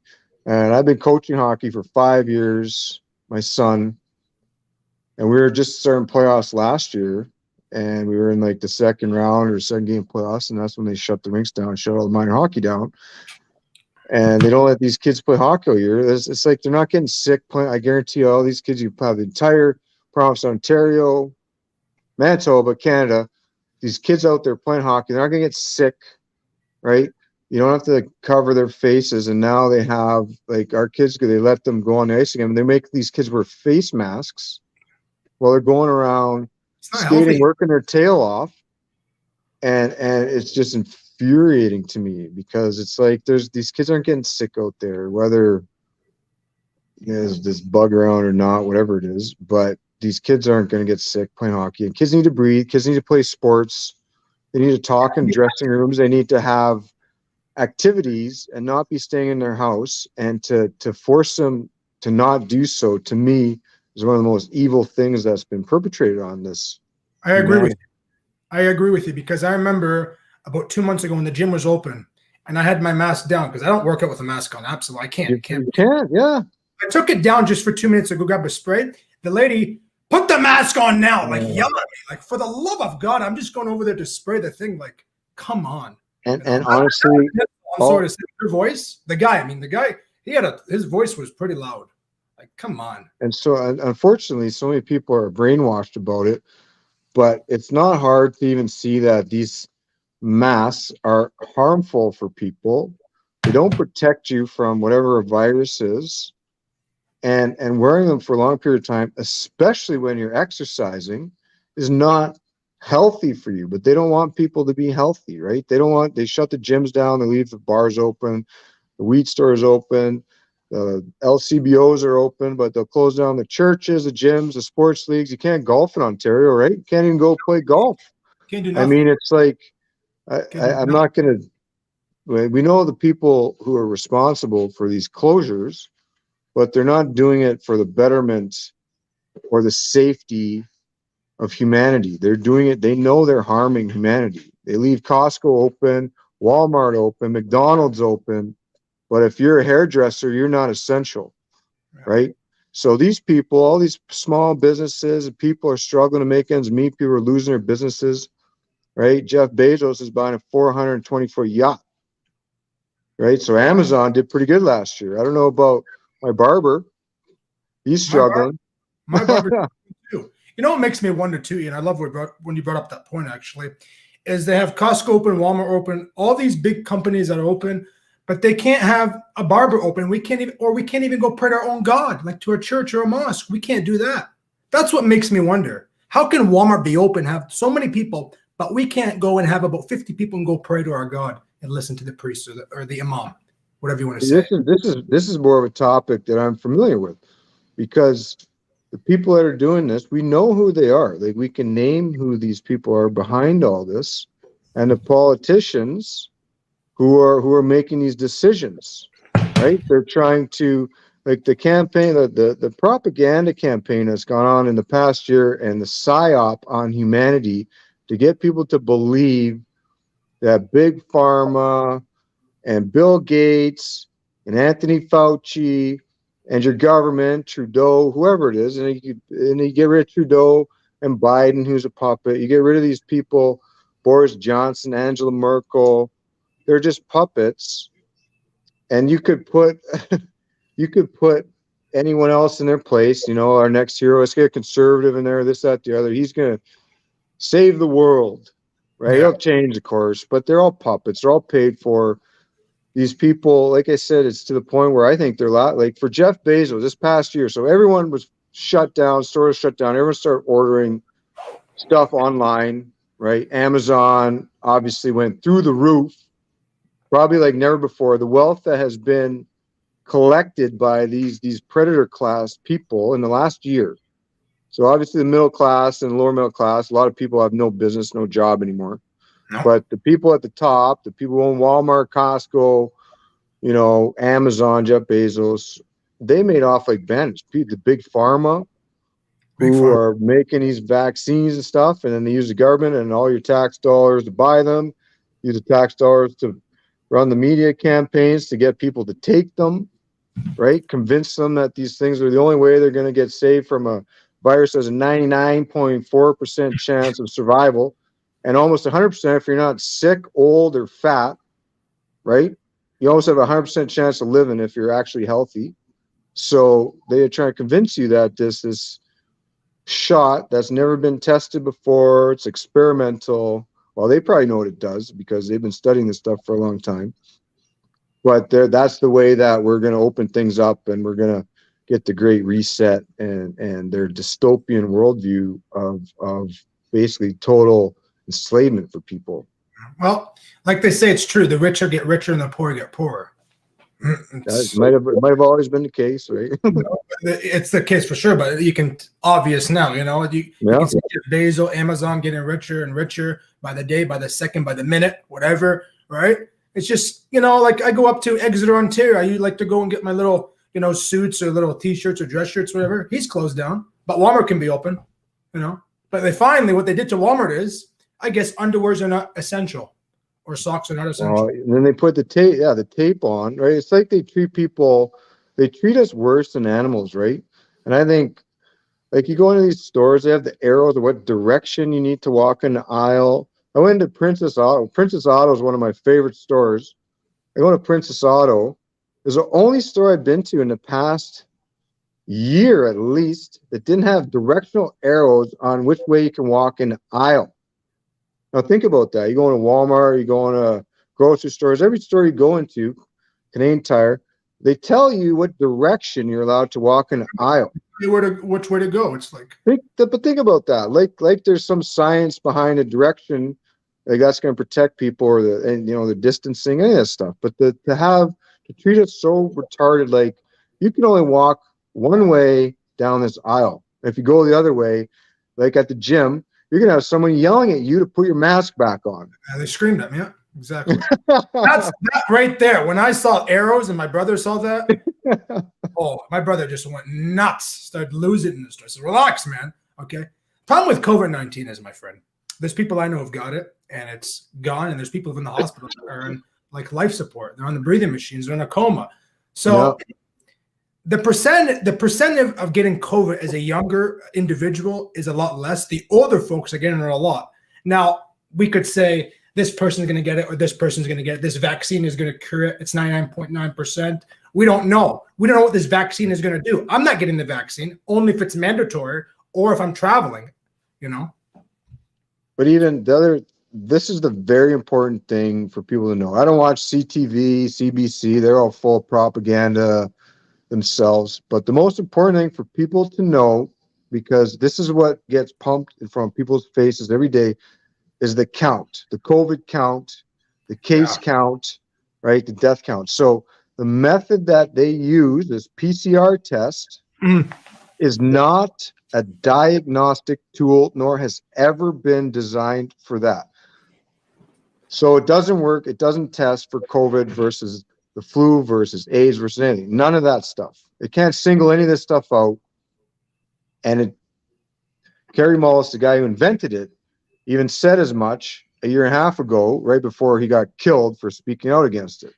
And I've been coaching hockey for 5 years, my son, and we were just starting playoffs last year, and we were in like the second round or second game playoffs, and that's when they shut the rinks down, shut all the minor hockey down. And they don't let these kids play hockey all year. It's like they're not getting sick playing. I guarantee you, all these kids, you have the entire province of Ontario, Manitoba, Canada, these kids out there playing hockey, they're not going to get sick, right? You don't have to cover their faces. And now they have, like, our kids, they let them go on the ice again. And they make these kids wear face masks while they're going around skating, healthy, working their tail off. And it's just infuriating to me, because it's like these kids aren't getting sick out there, whether there's this bug around or not, whatever it is. But these kids aren't going to get sick playing hockey. And kids need to breathe. Kids need to play sports. They need to talk in dressing rooms. They need to have activities and not be staying in their house. And to force them to not do so, to me, is one of the most evil things that's been perpetrated on this. I agree with you, because I remember about 2 months ago when the gym was open and I had my mask down, because I don't work out with a mask on. Absolutely. I can't. You can't, yeah. I took it down just for 2 minutes to go grab a spray. The lady, put the mask on now, like yelling at me, like, for the love of God, I'm just going over there to spray the thing. Like, come on. And honestly, your voice, the guy, his voice was pretty loud. Like, come on. And so, unfortunately, so many people are brainwashed about it, but it's not hard to even see that these masks are harmful for people. They don't protect you from whatever a virus is. And wearing them for a long period of time, especially when you're exercising, is not healthy for you. But they don't want people to be healthy, right? They shut the gyms down, they leave the bars open, the weed stores open, the LCBOs are open, but they'll close down the churches, the gyms, the sports leagues. You can't golf in Ontario, right? You can't even go play golf. Can't do nothing. I mean, it's like I'm not going to. We know the people who are responsible for these closures, but they're not doing it for the betterment or the safety of humanity. They're doing it. They know they're harming humanity. They leave Costco open, Walmart open, McDonald's open. But if you're a hairdresser, you're not essential, right? So these people, all these small businesses, people are struggling to make ends meet. People are losing their businesses, right? Jeff Bezos is buying a 420-foot yacht, right? So Amazon did pretty good last year. I don't know about my barber. He's struggling. My barber too. You know what makes me wonder too, and I love when you brought up that point actually, is they have Costco open, Walmart open, all these big companies that are open, but they can't have a barber open. We can't even go pray to our own God, like to a church or a mosque. We can't do that. That's what makes me wonder. How can Walmart be open, have so many people, but we can't go and have about 50 people and go pray to our God and listen to the priest or the imam, whatever you want to say. This is more of a topic that I'm familiar with, because the people that are doing this, we know who they are. Like, we can name who these people are behind all this, and the politicians who are making these decisions, right? They're trying to, like, the campaign, the propaganda campaign that's gone on in the past year, and the psyop on humanity to get people to believe that Big Pharma and Bill Gates and Anthony Fauci and your government, Trudeau, whoever it is, and you get rid of Trudeau and Biden, who's a puppet. You get rid of these people, Boris Johnson, Angela Merkel. They're just puppets, and you could put anyone else in their place. You know, our next hero. Let's get a conservative in there. This, that, the other. He's gonna save the world, right? Yeah. He'll change the course, but they're all puppets. They're all paid for. These people, like I said, it's to the point where I think they're like for Jeff Bezos this past year. So everyone was shut down, stores shut down. Everyone started ordering stuff online, right? Amazon obviously went through the roof, probably like never before. The wealth that has been collected by these predator class people in the last year. So obviously the middle class and lower middle class, a lot of people have no business, no job anymore. No. But the people at the top, the people who own Walmart, Costco, you know, Amazon, Jeff Bezos, they made off like bandits. The big pharma who are making these vaccines and stuff, and then they use the government and all your tax dollars to buy them, use the tax dollars to run the media campaigns to get people to take them, right? Convince them that these things are the only way they're going to get saved from a virus that has a 99.4% chance of survival, and almost 100% if you're not sick, old, or fat, right? You also have a 100% chance of living if you're actually healthy. So they are trying to convince you that this shot that's never been tested before, it's experimental. Well, they probably know what it does because they've been studying this stuff for a long time. But that's the way that we're going to open things up, and we're going to get the Great Reset and their dystopian worldview of basically total enslavement for people. Well, like they say, it's true. The richer get richer and the poor get poorer. It might have always been the case, right? It's the case for sure, but you can obvious now. You know, you can see Jeff Bezos, Amazon getting richer and richer by the day, by the second, by the minute, whatever. Right? It's just, you know, like I go up to Exeter, Ontario. I like to go and get my little, you know, suits or little T-shirts or dress shirts, whatever. He's closed down, but Walmart can be open. You know, but what they did to Walmart is, I guess underwears are not essential, or socks are not essential. And then they put the tape on, right? It's like they treat us worse than animals, right? And I think, like, you go into these stores, they have the arrows of what direction you need to walk in the aisle. I went to Princess Auto. Princess Auto is one of my favorite stores. I go to Princess Auto. It's the only store I've been to in the past year, at least, that didn't have directional arrows on which way you can walk in the aisle. Now think about that. You go into Walmart, you go into grocery stores, every store you go into, Canadian Tire, they tell you what direction you're allowed to walk in the aisle. Which way to go? It's like, but think about that. Like there's some science behind the direction, like that's going to protect people, or the distancing, any of that stuff. But to treat it so retarded, like you can only walk one way down this aisle. If you go the other way, like at the gym, you're going to have someone yelling at you to put your mask back on. They screamed at me. Yeah, exactly. That's that right there. When I saw arrows and my brother saw that, oh, my brother just went nuts, started losing the stress. Relax, man. Okay. Problem with COVID-19 is, my friend, there's people I know who've got it and it's gone, and there's people in the hospital that are in like life support. They're on the breathing machines. They're in a coma. So the percent of getting COVID as a younger individual is a lot less. The older folks are getting it a lot. Now, we could say this person's going to get it or this person's going to get it. This vaccine is going to cure it. It's 99.9%. We don't know. We don't know what this vaccine is going to do. I'm not getting the vaccine only if it's mandatory or if I'm traveling, you know. But even this is the very important thing for people to know. I don't watch CTV, CBC. They're all full of propaganda themselves. But the most important thing for people to know, because this is what gets pumped in front of people's faces every day, is the count, the COVID count, the case count, right? The death count. So the method that they use, this PCR test, is not a diagnostic tool, nor has ever been designed for that. So it doesn't work. It doesn't test for COVID versus the flu versus AIDS versus anything. None of that stuff. It can't single any of this stuff out. And Kerry Mullis, the guy who invented it, even said as much a year and a half ago, right before he got killed for speaking out against it.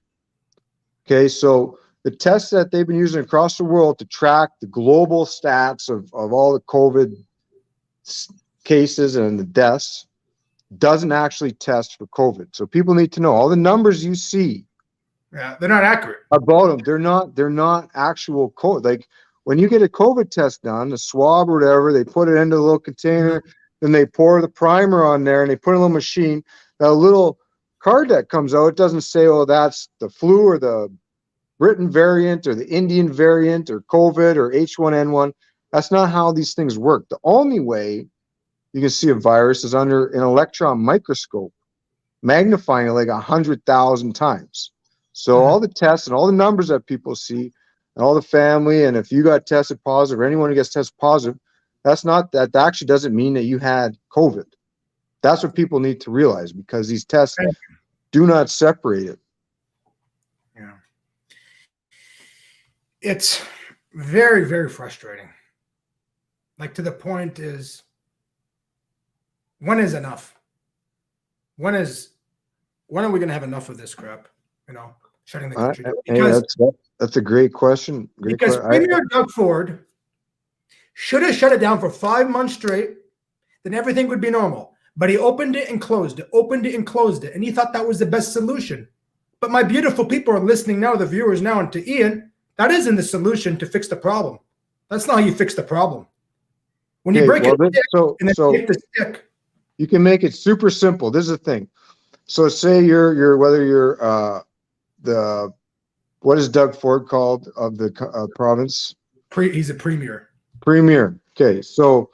Okay, so the tests that they've been using across the world to track the global stats of all the COVID cases and the deaths doesn't actually test for COVID. So people need to know all the numbers you see. Yeah, they're not accurate about them. They're not actual COVID. Like when you get a COVID test done, a swab or whatever, they put it into a little container, then they pour the primer on there and they put in a little machine. That little card that comes out, it doesn't say, oh, that's the flu or the Britain variant or the Indian variant or COVID or H1N1. That's not how these things work. The only way you can see a virus is under an electron microscope, magnifying it like 100,000 times. So all the tests and all the numbers that people see and all the family, and if you got tested positive or anyone who gets tested positive, that actually doesn't mean that you had COVID. That's what people need to realize, because these tests do not separate it. Yeah. It's very, very frustrating. Like, to the point is, when is enough? When are we going to have enough of this crap? You know, shutting the country down. Because, that's a great question. Premier Doug Ford should have shut it down for 5 months straight, then everything would be normal. But he opened it and closed it, opened it and closed it, and he thought that was the best solution. But my beautiful people are listening now, the viewers now, and to Ian, that isn't the solution to fix the problem. That's not how you fix the problem. When you break it, take the stick. You can make it super simple. This is the thing. So say you're whether you're what is Doug Ford called of the province? He's a premier. Premier. Okay, so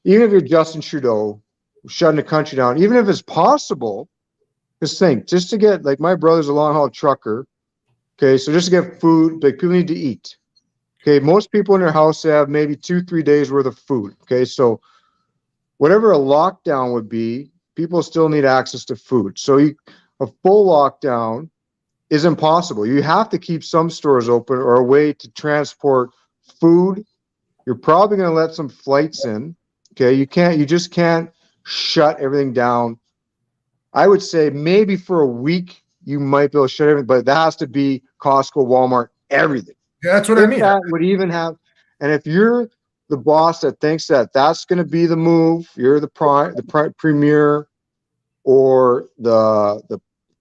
even if you're Justin Trudeau, shutting the country down, even if it's possible, just to get, like, my brother's a long haul trucker. Okay, so just to get food, like, people need to eat. Okay, most people in their house, they have maybe 2-3 days worth of food. Okay, so whatever a lockdown would be, people still need access to food. So a full lockdown is impossible. You have to keep some stores open or a way to transport food. You're probably going to let some flights in. Okay, you just can't shut everything down. I would say maybe for a week you might be able to shut everything, but that has to be Costco, Walmart, everything. Yeah, that's what I mean. That would even have, and if you're the boss that thinks that that's going to be the move, you're the premier or the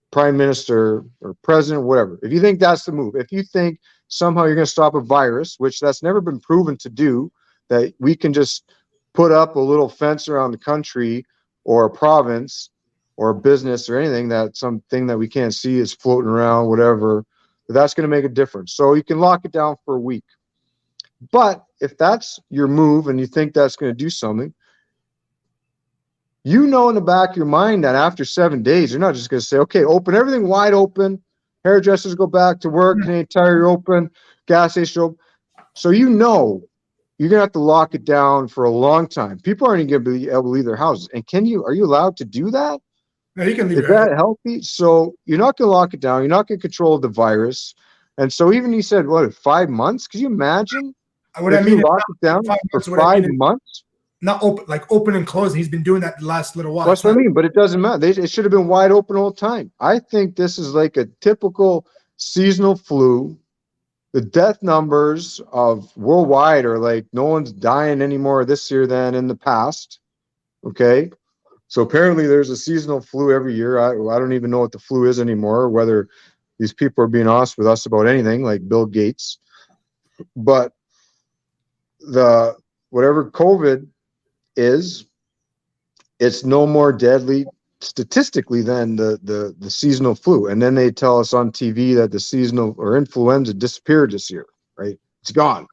prime minister or president, whatever. If you think that's the move, if you think somehow you're going to stop a virus, which that's never been proven to do, that we can just put up a little fence around the country or a province or a business or anything, that something that we can't see is floating around, whatever, that's going to make a difference. So you can lock it down for a week. But if that's your move and you think that's going to do something, you know in the back of your mind that after 7 days, you're not just going to say, okay, open everything wide open, hairdressers go back to work, Canadian Tire open, gas station open. So you know you're gonna have to lock it down for a long time. People aren't even gonna be able to leave their houses. And are you allowed to do that? Yeah, you can leave Is your that healthy? So you're not gonna lock it down. You're not gonna control the virus. And so even he said, what, 5 months? Could you imagine What I if you mean is lock not it down 5 months. for What I mean five is months? not open, like open and closing. He's been doing that the last little while. That's what I mean, but it doesn't matter. It should have been wide open all the time. I think this is like a typical seasonal flu. The death numbers of worldwide are like no one's dying anymore this year than in the past. Okay. So apparently there's a seasonal flu every year. I don't even know what the flu is anymore, whether these people are being honest with us about anything like Bill Gates. But the whatever COVID is, it's no more deadly statistically than the seasonal flu. And then they tell us on TV that the seasonal or influenza disappeared this year, right? It's gone,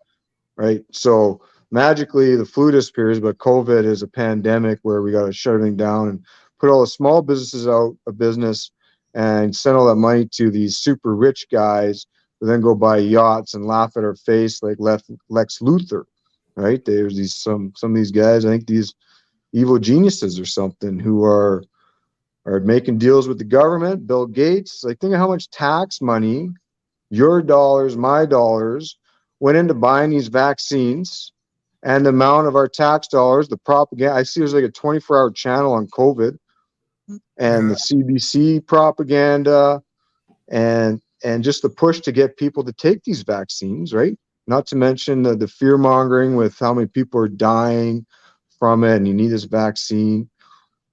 right? So magically the flu disappears, but COVID is a pandemic where we got to shut everything down and put all the small businesses out of business and send all that money to these super rich guys who then go buy yachts and laugh at our face like Lex Luthor, right? There's some of these guys, I think these evil geniuses or something who are making deals with the government, Bill Gates. Like, think of how much tax money, your dollars, my dollars, went into buying these vaccines, and the amount of our tax dollars, the propaganda. I see there's like a 24-hour channel on COVID and the CBC propaganda and just the push to get people to take these vaccines, right? Not to mention the fear mongering with how many people are dying from it and you need this vaccine.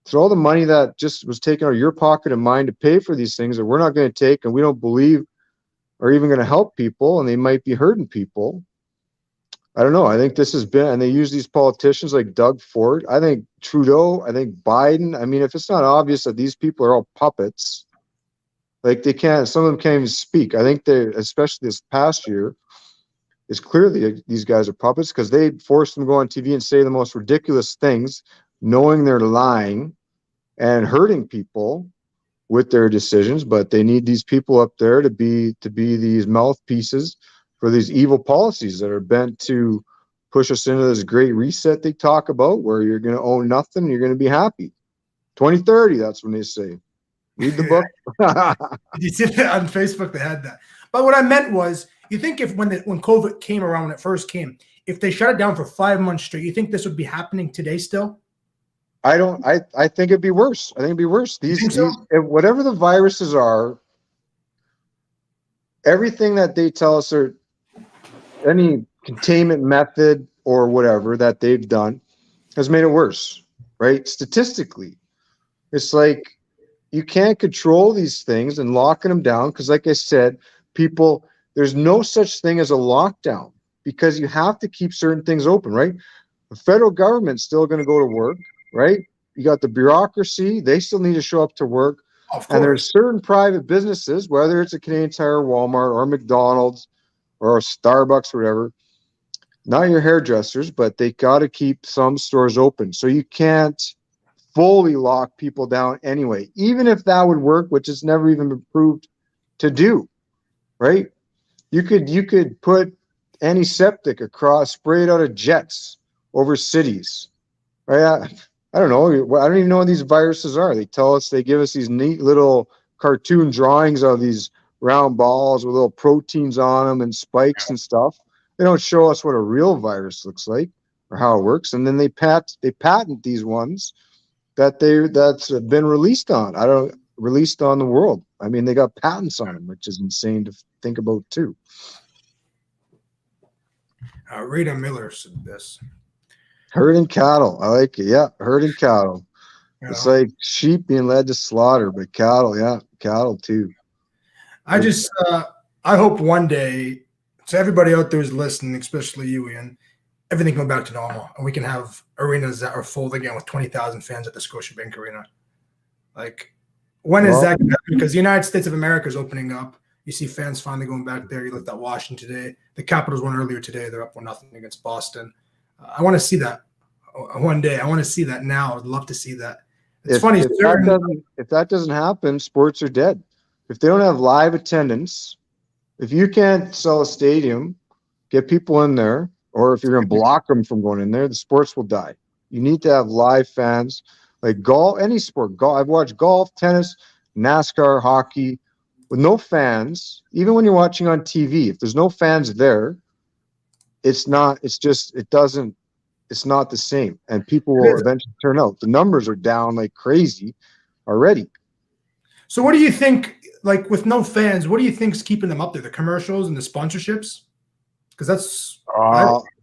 So all the money that just was taken out of your pocket and mine to pay for these things that we're not going to take and we don't believe are even going to help people and they might be hurting people. I don't know. I think this has been, and they use these politicians like Doug Ford. I think Trudeau, I think Biden. I mean, if it's not obvious that these people are all puppets, like some of them can't even speak. I think they, especially this past year, is clearly these guys are puppets because they forced them to go on TV and say the most ridiculous things, knowing they're lying and hurting people with their decisions. But they need these people up there to be these mouthpieces for these evil policies that are bent to push us into this great reset they talk about, where you're going to own nothing and you're going to be happy. 2030, that's when they say. Read the book. Did you see that on Facebook? They had that. But what I meant was, you think if when COVID came around, when it first came, if they shut it down for 5 months straight, you think this would be happening today still? I think it'd be worse. I think it'd be worse. These whatever the viruses are, everything that they tell us are any containment method or whatever that they've done has made it worse, right? Statistically, it's like you can't control these things and locking them down because, like I said, people, there's no such thing as a lockdown because you have to keep certain things open, right? The federal government's still going to go to work, right? You got the bureaucracy, they still need to show up to work. Of course. And there's certain private businesses, whether it's a Canadian Tire, Walmart, or McDonald's, or a Starbucks, or whatever, not your hairdressers, but they got to keep some stores open. So you can't fully lock people down anyway, even if that would work, which has never even been proved to do, right? You could put antiseptic across, spray it out of jets over cities, right? I don't know. I don't even know what these viruses are. They tell us, they give us these neat little cartoon drawings of these round balls with little proteins on them and spikes and stuff. They don't show us what a real virus looks like or how it works. And then they patent these ones that's been released on. Released on the world. I mean, they got patents on them, which is insane to think about too. Rita Miller said this. Herding cattle. I like it. Yeah, herding cattle. You It's know? like sheep being led to slaughter, but cattle, yeah, cattle too. I just, I hope one day, so everybody out there is listening, especially you, Ian, everything go back to normal, and we can have arenas that are full again with 20,000 fans at the Scotiabank Arena. Like, when is that going to happen? Because the United States of America is opening up. You see fans finally going back there. You looked at Washington today. The Capitals won earlier today. They're up 1-0 against Boston. I want to see that one day. I want to see that now. I'd love to see that. It's funny. If that doesn't happen, sports are dead. If they don't have live attendance, if you can't sell a stadium, get people in there, or if you're going to block them from going in there, the sports will die. You need to have live fans, like golf, any sport. Golf. I've watched golf, tennis, NASCAR, hockey, with no fans. Even when you're watching on TV, if there's no fans there, it's not. It's just. It doesn't. It's not the same, and people will eventually turn out. The numbers are down like crazy already. So what do you think, like with no fans, what do you think's keeping them up there? The commercials and the sponsorships? Because that's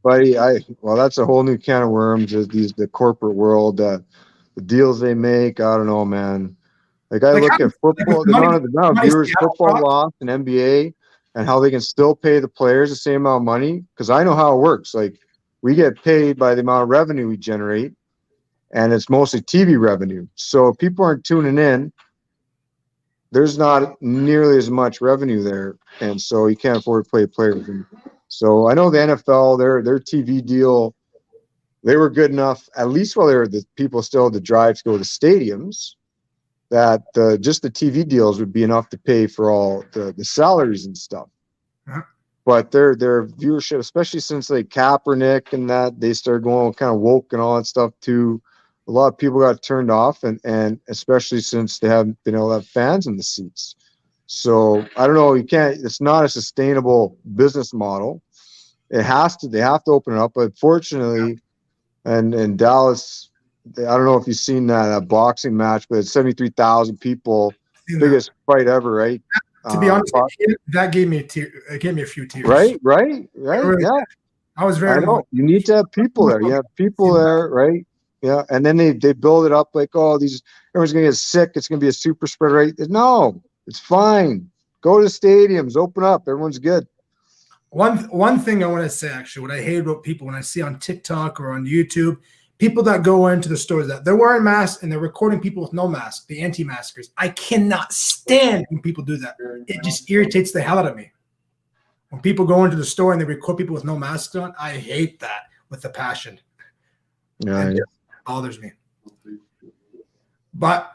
buddy, well, that's a whole new can of worms. The corporate world, the deals they make. I don't know, man. Like I look at football, the amount of viewers football lost in NBA, and how they can still pay the players the same amount of money. Because I know how it works. Like we get paid by the amount of revenue we generate, and it's mostly TV revenue. So if people aren't tuning in, there's not nearly as much revenue there, and so you can't afford to play players. And so I know the NFL, their TV deal, they were good enough, at least while the people still had the drive to go to the stadiums, that just the TV deals would be enough to pay for all the salaries and stuff. Uh-huh. But their viewership, especially since like Kaepernick and that, they started going kind of woke and all that stuff too. A lot of people got turned off, and especially since they haven't been able to have fans in the seats. So I don't know. It's not a sustainable business model. They have to open it up. But fortunately, and in Dallas, I don't know if you've seen that boxing match, but it's 73,000 people, biggest fight ever, right? To be honest, that gave me a few tears. Right. Really, Yeah. I was very. I know. You need to have people there. You have people there, right? Yeah, and then they build it up like, oh, everyone's gonna get sick. It's gonna be a super spread, right? No, it's fine. Go to the stadiums, open up. Everyone's good. One thing I want to say, actually, what I hate about people when I see on TikTok or on YouTube, people that go into the stores that they're wearing masks and they're recording people with no mask, the anti-maskers. I cannot stand when people do that. It just irritates the hell out of me. When people go into the store and they record people with no masks on, I hate that with a passion. Yeah, it bothers me. But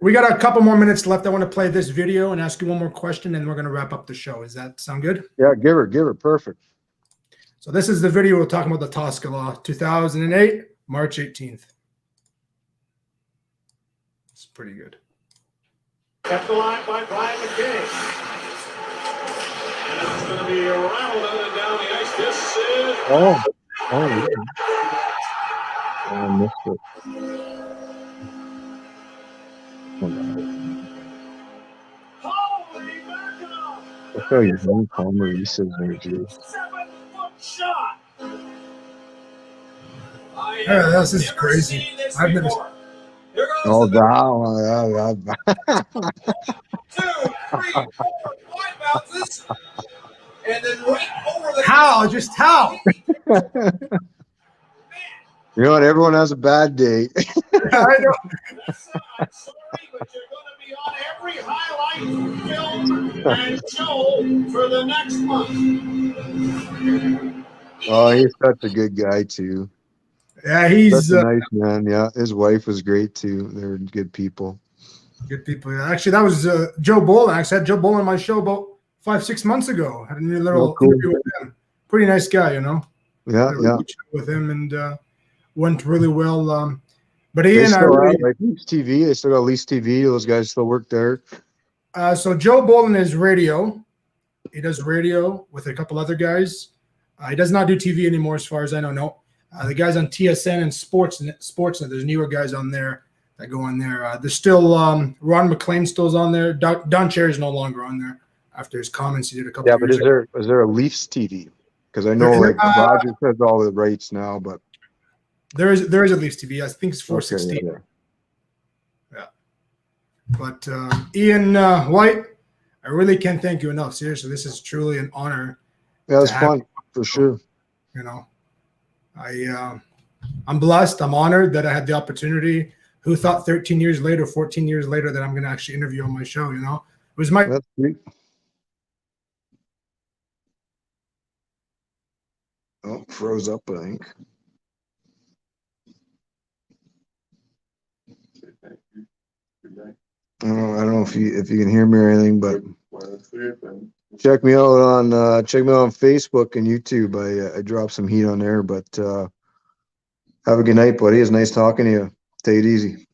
we got a couple more minutes left. I want to play this video and ask you one more question, and we're going to wrap up the show. Does that sound good? Yeah, give her. Perfect. So this is the video we're talking about the Tosca Law, 2008, March 18th. It's pretty good. Kept the line by Brian McKay. And it's going to be rattled out and down the ice. This is... Oh, yeah. I missed it. Holy backup! I'll tell you, one Palmer, he says there's you. 7-foot shot. Yeah, this is crazy. I've never. Oh, down. 2, 3, 4, 5 bounces. And then right over the... How? Just how? You know what? Everyone has a bad day. I know. I'm sorry, but you're going to be on every highlight film and show for the next month. Oh, he's such a good guy, too. Yeah, he's such a nice man. Yeah, his wife was great, too. They're good people. Good people. Yeah. Actually, that was Joe Bolin. I had Joe Bolin on my show about 5-6 months ago. Had a new little interview with him. Pretty nice guy, you know. Yeah. With him and went really well. But Ian, like Leafs TV. They still got Leafs TV. Those guys still work there. So Joe Bolin is radio. He does radio with a couple other guys. He does not do TV anymore, as far as I know. No, the guys on TSN and Sportsnet. There's newer guys on there that go on there. There's still Ron McLean still's on there. Don Cherry is no longer on there after his comments he did a couple. Yeah, but is there a Leafs TV? Because I know like Rogers has all the rights now, but there is a Leafs TV. I think it's 416. Okay, yeah. But Ian White, I really can't thank you enough. Seriously, this is truly an honor. Yeah, it was fun for sure. You know, I'm blessed. I'm honored that I had the opportunity. Who thought 13 years later, 14 years later, that I'm going to actually interview on my show? You know, it was my. That's sweet. Oh, froze up, I think. I don't know if you can hear me or anything, but Check me out on Facebook and YouTube. I drop some heat on there. But have a good night, buddy. It's nice talking to you. Take it easy.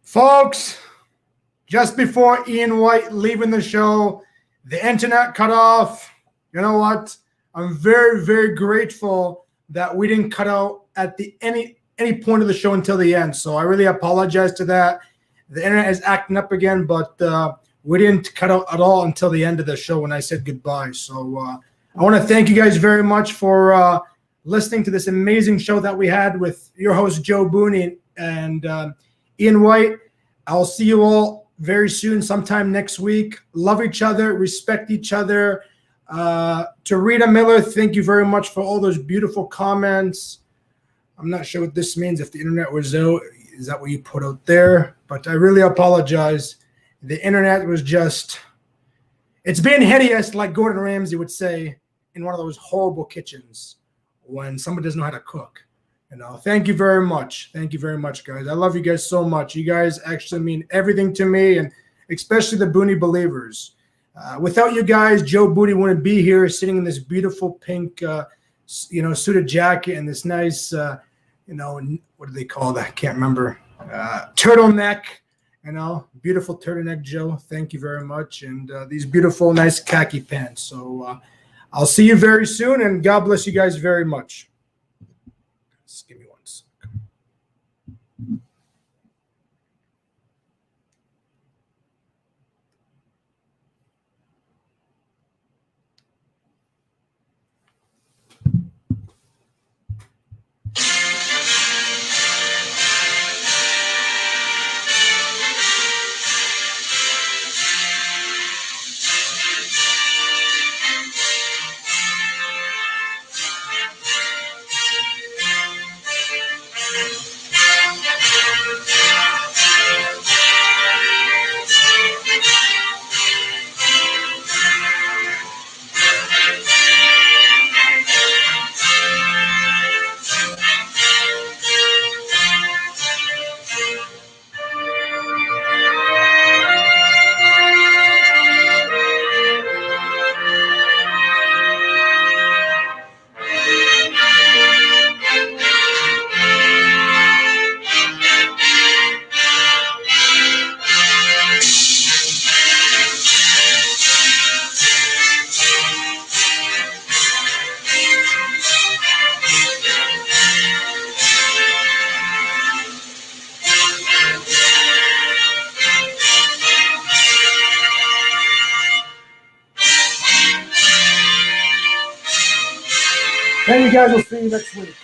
Folks, just before Ian White leaving the show, the internet cut off. You know what? I'm very, very grateful that we didn't cut out at the any point of the show until the end. So I really apologize to that. The internet is acting up again, but we didn't cut out at all until the end of the show when I said goodbye. So I want to thank you guys very much for listening to this amazing show that we had with your host, Joe Booni and Ian White. I'll see you all very soon, sometime next week. Love each other, respect each other. To Rita Miller, thank you very much for all those beautiful comments. I'm not sure what this means. If the internet was out, is that what you put out there? But I really apologize. The internet was just, it's been hideous, like Gordon Ramsay would say, in one of those horrible kitchens. when somebody doesn't know how to cook. You know, thank you very much. Thank you very much, guys. I love you guys so much. You guys actually mean everything to me, and especially the Booni believers. Without you guys, Joe Booni wouldn't be here sitting in this beautiful pink, suited jacket and this nice, what do they call that? I can't remember. Turtleneck, beautiful turtleneck, Joe. Thank you very much. And these beautiful, nice khaki pants. So I'll see you very soon, and God bless you guys very much. Just give me one sec. And you guys will see you next week.